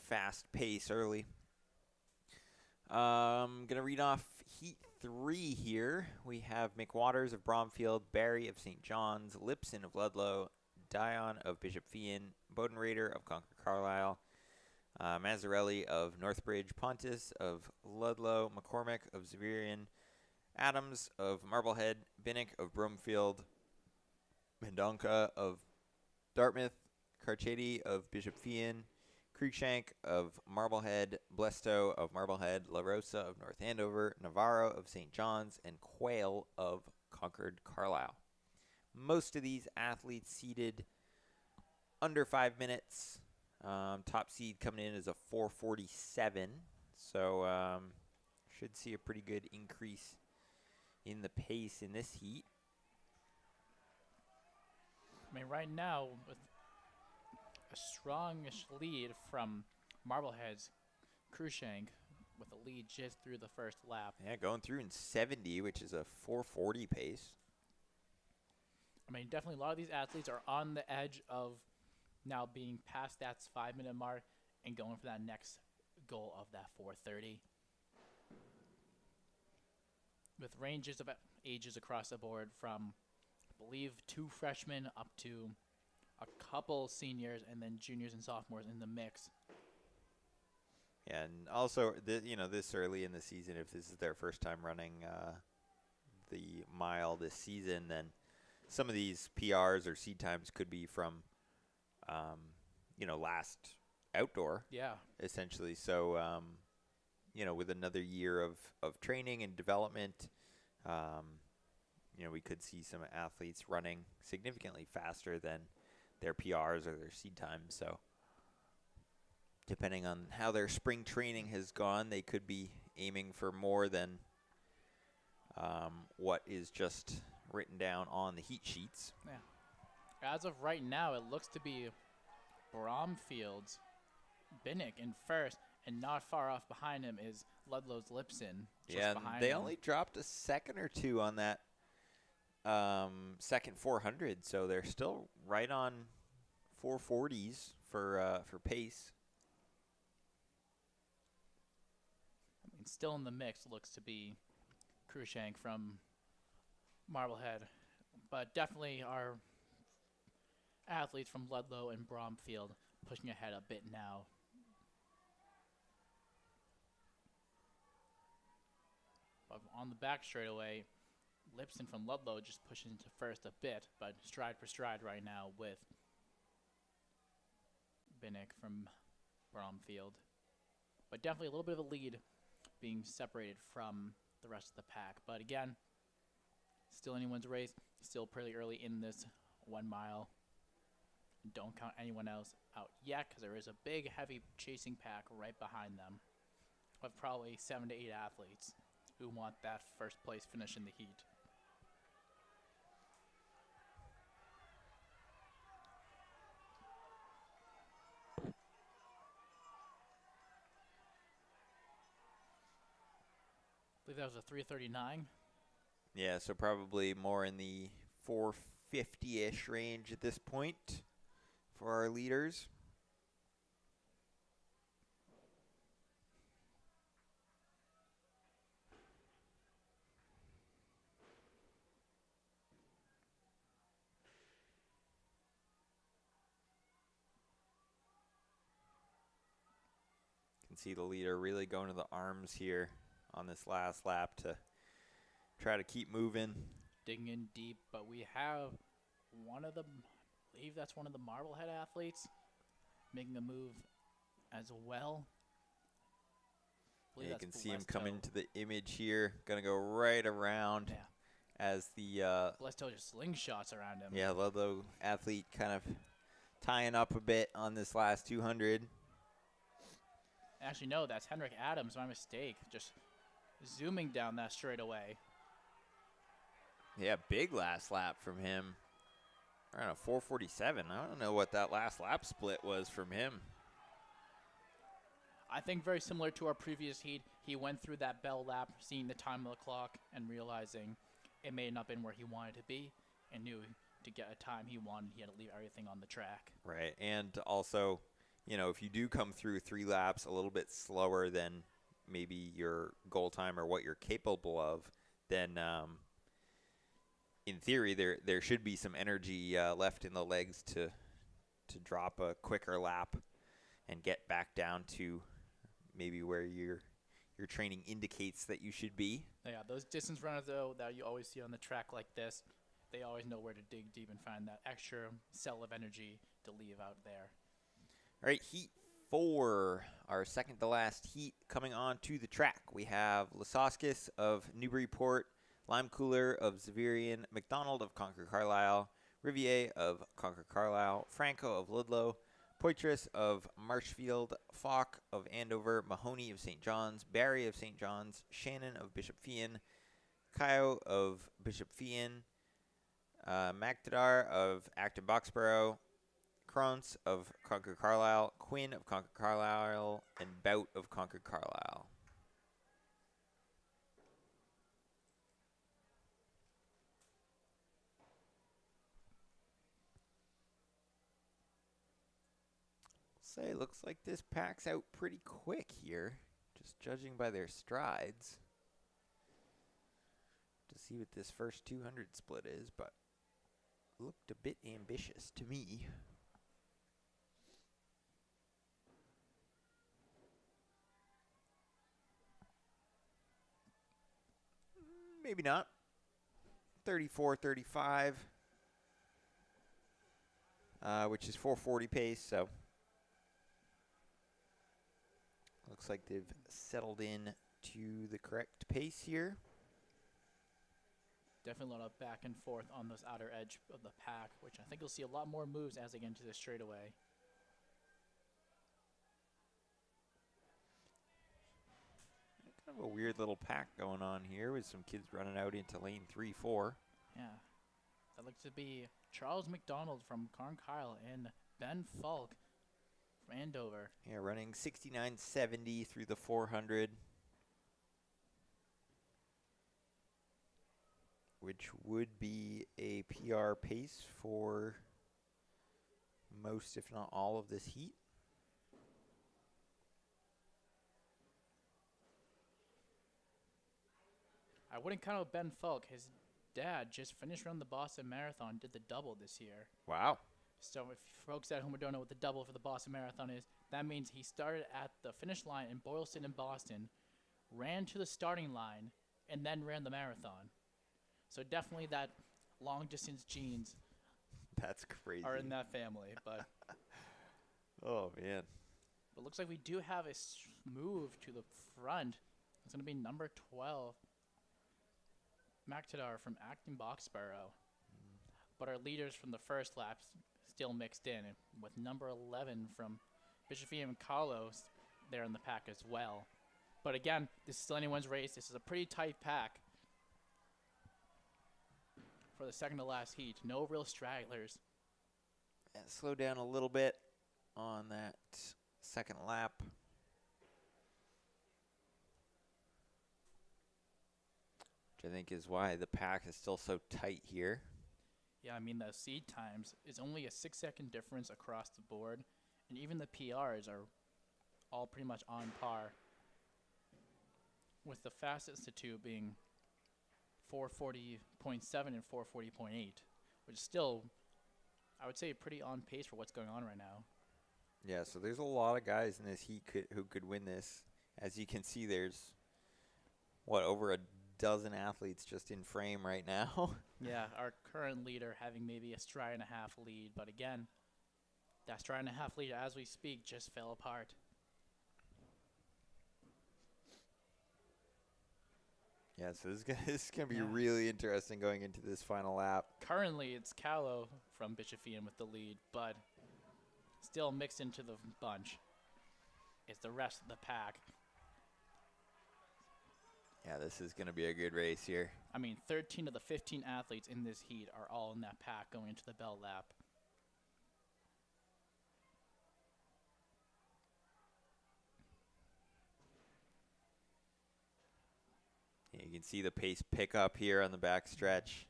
fast pace early. Gonna read off Heat 3 here. We have McWaters of Bromfield, Barry of St. John's, Lipson of Ludlow, Dion of Bishop Fian, Bodenrader of Concord Carlisle, Mazzarelli of Northbridge, Pontus of Ludlow, McCormick of Xaverian, Adams of Marblehead, Binnick of Bromfield, Mendonca of Dartmouth, Carchetti of Bishop Fian, Cruikshank of Marblehead, Blesto of Marblehead, La Rosa of North Andover, Navarro of St. John's, and Quayle of Concord Carlisle. Most of these athletes seeded under 5 minutes. Top seed coming in is a 4:47, so should see a pretty good increase in the pace in this heat. I mean, right now, with a strongish lead from Marblehead's Cruikshank, with a lead just through the first lap. Yeah, going through in 70, which is a 4:40 pace. I mean, definitely a lot of these athletes are on the edge of now being past that 5-minute mark and going for that next goal of that 4:30. With ranges of ages across the board from, I believe, 2 freshmen up to a couple seniors and then juniors and sophomores in the mix. Yeah, and also, this early in the season, if this is their first time running the mile this season, then some of these PRs or seed times could be from, last outdoor. Yeah. Essentially. So, with another year of training and development, we could see some athletes running significantly faster than their PRs or their seed times. So, depending on how their spring training has gone, they could be aiming for more than what is just written down on the heat sheets. Yeah. As of right now, it looks to be Bromfield's Binnick in first, and not far off behind him is Ludlow's Lipson. Yeah, and they only dropped a second or two on that second 400, so they're still right on 440s for pace. I mean, still in the mix looks to be Cruikshank from Marblehead, but definitely our athletes from Ludlow and Bromfield pushing ahead a bit now. But on the back straightaway, Lipson from Ludlow just pushing into first a bit, but stride for stride right now with Binnick from Bromfield. But definitely a little bit of a lead being separated from the rest of the pack. But again, still anyone's race, still pretty early in this 1 mile. And don't count anyone else out yet, because there is a big, heavy chasing pack right behind them of probably 7 to 8 athletes who want that first place finish in the heat. I believe that was a 3:39. Yeah, so probably more in the 450-ish range at this point for our leaders. Can see the leader really going to the arms here on this last lap to try to keep moving. Digging in deep, but we have one of the, I believe that's one of the Marblehead athletes making a move as well. Yeah, you can see him come into the image here. Gonna go right around as the Blesto just slingshots around him. Yeah, Ludlow athlete kind of tying up a bit on this last 200. Actually, no, that's Henrik Adams. My mistake. Just zooming down that straightaway. Yeah, big last lap from him. Around a 447. I don't know what that last lap split was from him. I think very similar to our previous heat. He went through that bell lap, seeing the time of the clock and realizing it may not have been where he wanted to be, and knew to get a time he wanted, he had to leave everything on the track. Right, and also, you know, if you do come through 3 laps a little bit slower than maybe your goal time or what you're capable of, then in theory there should be some energy left in the legs to drop a quicker lap and get back down to maybe where your training indicates that you should be. Yeah, those distance runners, though, that you always see on the track like this, they always know where to dig deep and find that extra cell of energy to leave out there. All right, heat 4, our second to last heat coming on to the track. We have Lasoskis of Newburyport, Lime Cooler of Zavirian, McDonald of Concord Carlisle, Rivier of Concord Carlisle, Franco of Ludlow, Poitras of Marshfield, Falk of Andover, Mahoney of St. John's, Barry of St. John's, Shannon of Bishop Fian, Kyo of Bishop Fian, Magdadar of Acton Boxborough, Krantz of Concord Carlisle, Quinn of Concord Carlisle, and Bout of Concord Carlisle. Say, looks like this packs out pretty quick here, just judging by their strides. To see what this first 200 split is, but looked a bit ambitious to me. Maybe not. 34-35, which is 440 pace, so looks like they've settled in to the correct pace here. Definitely a lot of back and forth on this outer edge of the pack, which I think you'll see a lot more moves as they get into the straightaway. Kind of a weird little pack going on here with some kids running out into lane 3-4. Yeah. That looks to be Charles McDonald from Carlisle and Ben Falk from Andover. Yeah, running 69.70 through the 400. Which would be a PR pace for most, if not all, of this heat. I wouldn't count out Ben Falk. His dad just finished around the Boston Marathon, did the double this year. Wow. So if folks at home don't know what the double for the Boston Marathon is, that means he started at the finish line in Boylston in Boston, ran to the starting line, and then ran the marathon. So definitely that long distance genes That's crazy. are in that family. But oh, man. But looks like we do have a move to the front. It's going to be number 12, Magdadar from Acton Boxborough. But our leaders from the first lap still mixed in, and with number 11 from Bishop and Carlos there in the pack as well. But again, this is still anyone's race. This is a pretty tight pack for the second to last heat. No real stragglers. And slow down a little bit on that second lap. Which I think is why the pack is still so tight here. Yeah, I mean, the seed times is only a 6-second difference across the board, and even the PRs are all pretty much on par, with the fastest of two being 440.7 and 440.8, which is still, I would say, pretty on pace for what's going on right now. Yeah, so there's a lot of guys in this heat who could win this. As you can see, there's, over a dozen athletes just in frame right now. Yeah, our current leader having maybe a stride and a half lead, but again, that stride and a half lead as we speak just fell apart. Yeah, so this is gonna be really interesting going into this final lap. Currently, it's Callow from Bishofian with the lead, but still mixed into the bunch is the rest of the pack. Yeah, this is gonna be a good race here. I mean, 13 of the 15 athletes in this heat are all in that pack going into the bell lap. Yeah, you can see the pace pick up here on the back stretch.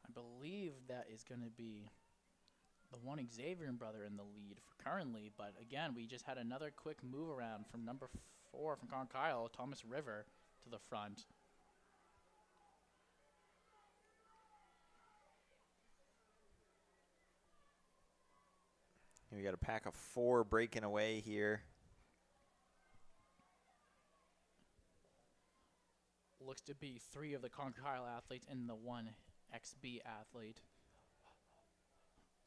I believe that is going to be the one Xavier brother in the lead for currently, but again, we just had another quick move around from number 4 from Kyle, Thomas River, to the front. We got a pack of 4 breaking away here. Looks to be 3 of the Kyle athletes and the 1 XB athlete.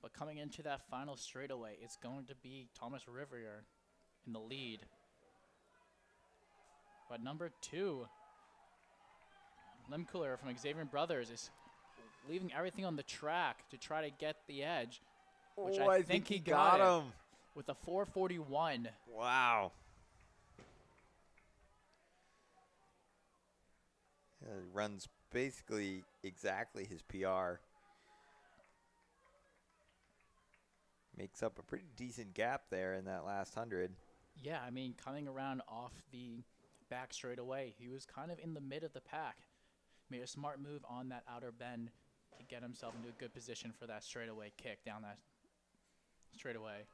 But coming into that final straightaway, it's going to be Thomas Riviere in the lead. But number 2, Lemkuler from Xavier Brothers, is leaving everything on the track to try to get the edge, which I think he got him with a 441. Wow. Runs basically exactly his PR. Makes up a pretty decent gap there in that last 100. Yeah, I mean, coming around off the back straightaway, he was kind of in the mid of the pack. Made a smart move on that outer bend to get himself into a good position for that straightaway kick down that straightaway.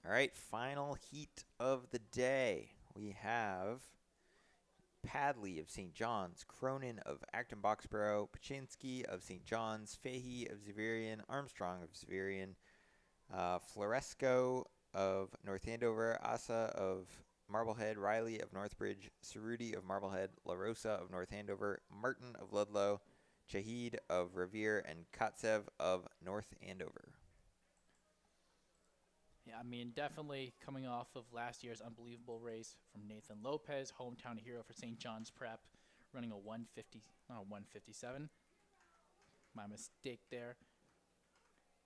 All right, final heat of the day. We have Padley of St. John's, Cronin of Acton Boxborough, Pachinski of St. John's, Fahey of Xaverian, Armstrong of Xaverian, Floresco of North Andover, Asa of Marblehead, Riley of Northbridge, Cerruti of Marblehead, La Rosa of North Andover, Martin of Ludlow, Chahid of Revere, and Katsev of North Andover. Yeah, I mean, definitely coming off of last year's unbelievable race from Nathan Lopez, hometown hero for St. John's Prep, running a 157. My mistake there.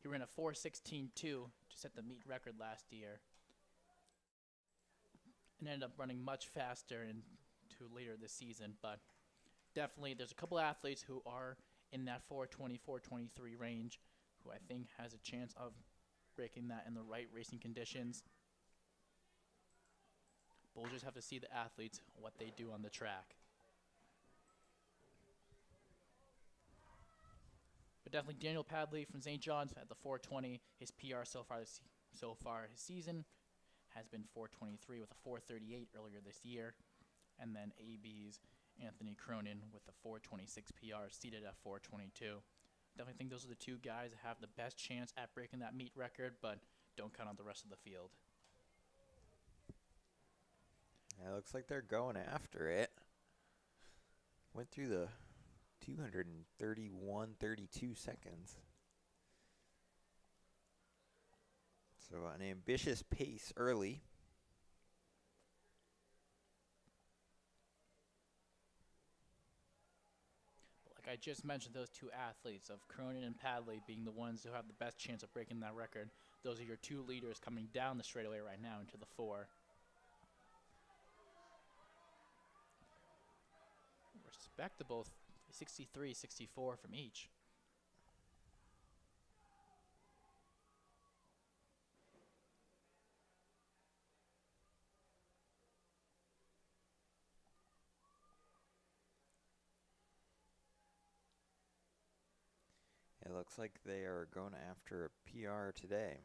He ran a 4:16.2 to set the meet record last year, and ended up running much faster into later this season. But definitely, there's a couple athletes who are in that 4:20, 4:23 range, who I think has a chance of breaking that in the right racing conditions. But we'll just have to see the athletes, what they do on the track. But definitely Daniel Padley from St. John's at the 4:20. His PR so far his season has been 4:23 with a 4:38 earlier this year. And then AB's Anthony Cronin with the 4:26 PR, seated at 4:22. Definitely think those are the 2 guys that have the best chance at breaking that meet record, but don't count on the rest of the field. Yeah, it looks like they're going after it. Went through the 231.32 seconds. So an ambitious pace early. Like I just mentioned, those two athletes of Cronin and Padley being the ones who have the best chance of breaking that record. Those are your two leaders coming down the straightaway right now into the 4. Respectable 63, 64 from each. It looks like they are going after a PR today.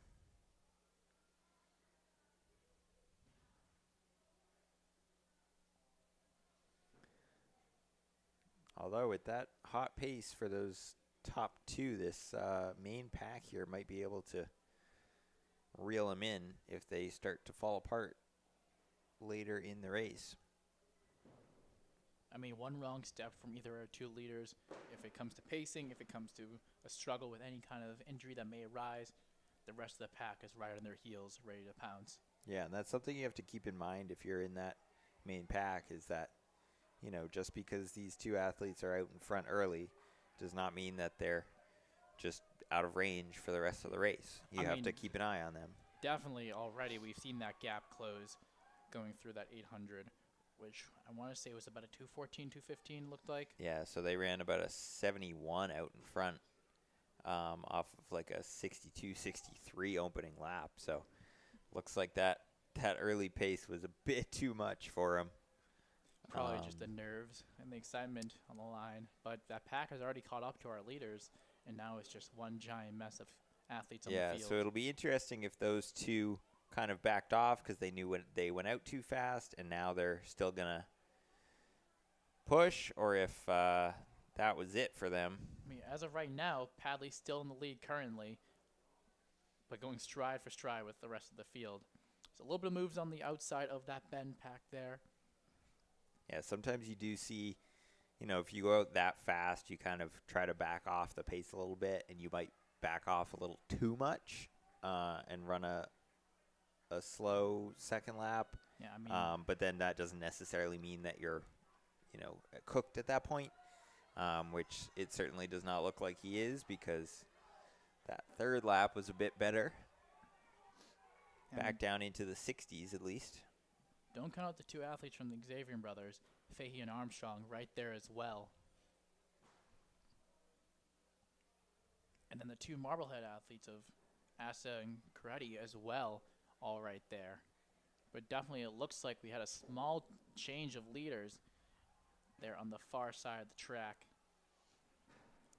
Although with that hot pace for those top 2, this main pack here might be able to reel them in if they start to fall apart later in the race. I mean, one wrong step from either of our two leaders, if it comes to pacing, if it comes to a struggle with any kind of injury that may arise, the rest of the pack is right on their heels, ready to pounce. Yeah, and that's something you have to keep in mind if you're in that main pack, is that, you know, just because these 2 athletes are out in front early does not mean that they're just out of range for the rest of the race. You have to keep an eye on them. Definitely already we've seen that gap close going through that 800, which I want to say was about a 214, 215 looked like. Yeah, so they ran about a 71 out in front off of like a 62, 63 opening lap. So looks like that early pace was a bit too much for them. Probably just the nerves and the excitement on the line. But that pack has already caught up to our leaders, and now it's just one giant mess of athletes on the field. Yeah, so it'll be interesting if those 2 kind of backed off because they knew when they went out too fast, and now they're still going to push, or if that was it for them. I mean, as of right now, Padley's still in the lead currently, but going stride for stride with the rest of the field. So a little bit of moves on the outside of that bend pack there. Yeah, sometimes you do see, you know, if you go out that fast, you kind of try to back off the pace a little bit, and you might back off a little too much and run a slow second lap. Yeah, I mean, but then that doesn't necessarily mean that you're, you know, cooked at that point, which it certainly does not look like he is, because that 3rd lap was a bit better. Back down into the 60s at least. Don't count out the 2 athletes from the Xavier brothers, Fahey and Armstrong, right there as well. And then the 2 Marblehead athletes of Asa and Coretti as well, all right there. But definitely it looks like we had a small change of leaders there on the far side of the track,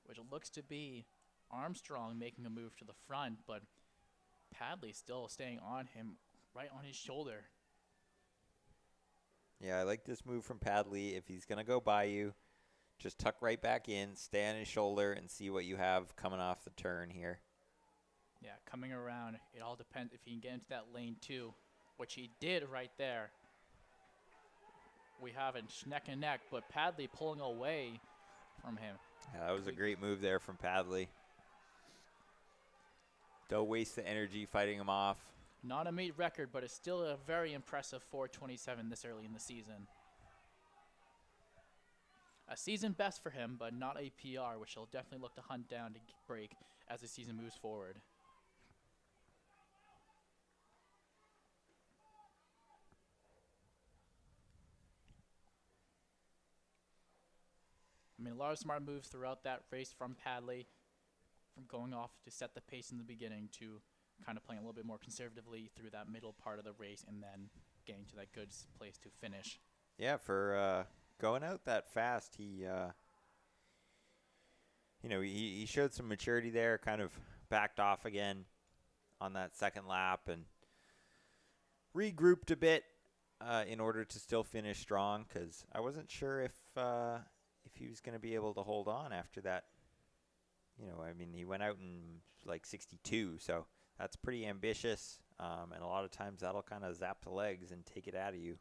which looks to be Armstrong making a move to the front, but Padley still staying on him, right on his shoulder. Yeah, I like this move from Padley. If he's going to go by you, just tuck right back in, stay on his shoulder, and see what you have coming off the turn here. Yeah, coming around, it all depends if he can get into that lane 2, which he did right there. We have it neck and neck, but Padley pulling away from him. Yeah, that was a great move there from Padley. Don't waste the energy fighting him off. Not a meet record, but it's still a very impressive 4:27 this early in the season. A season best for him, but not a PR, which he'll definitely look to hunt down to break as the season moves forward. I mean, a lot of smart moves throughout that race from Padley, from going off to set the pace in the beginning to kind of playing a little bit more conservatively through that middle part of the race and then getting to that good place to finish. Yeah, for going out that fast, he showed some maturity there, kind of backed off again on that second lap and regrouped a bit in order to still finish strong, because I wasn't sure if he was going to be able to hold on after that. You know, I mean, he went out in like 62, so that's pretty ambitious, and a lot of times that'll kind of zap the legs and take it out of you.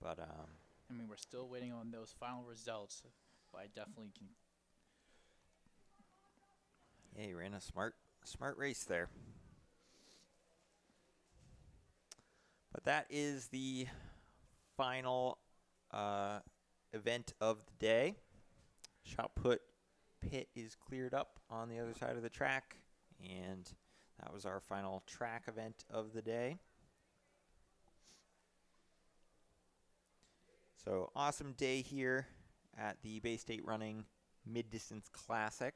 But I mean, we're still waiting on those final results, but I definitely can. Yeah, he ran a smart race there. But that is the final event of the day. Shot put pit is cleared up on the other side of the track. And that was our final track event of the day. So awesome day here at the Bay State Running Mid-Distance Classic.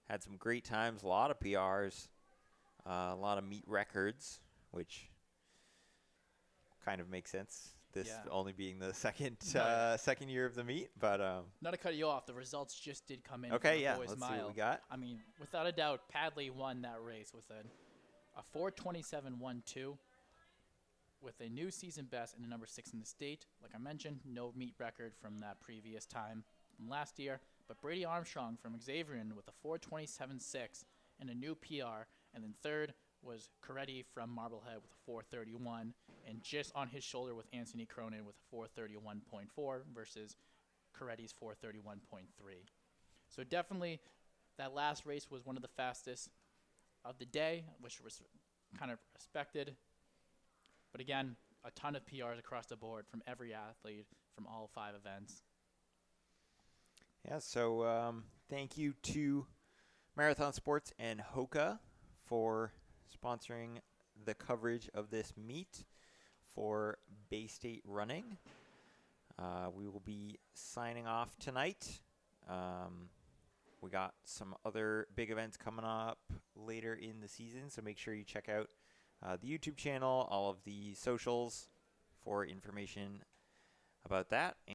Had some great times, a lot of PRs, a lot of meet records, which kind of makes sense. This only being the second year of the meet, but not to cut you off, the results just did come in. Okay, for the boys let's mile. see what we got. I mean, without a doubt, Padley won that race with a 4:27.12 with a new season best and a number 6 in the state. Like I mentioned, no meet record from that previous time from last year. But Brady Armstrong from Xaverian with a 4:27.6 and a new PR, and then third was Coretti from Marblehead with a 4:31, and just on his shoulder with Anthony Cronin with a 4:31.4 versus Coretti's 4:31.3. So definitely that last race was one of the fastest of the day, which was kind of expected. But again, a ton of PRs across the board from every athlete from all 5 events. Yeah, so thank you to Marathon Sports and Hoka for sponsoring the coverage of this meet for Bay State Running. We will be signing off tonight. We got some other big events coming up later in the season, so make sure you check out the YouTube channel, all of the socials for information about that.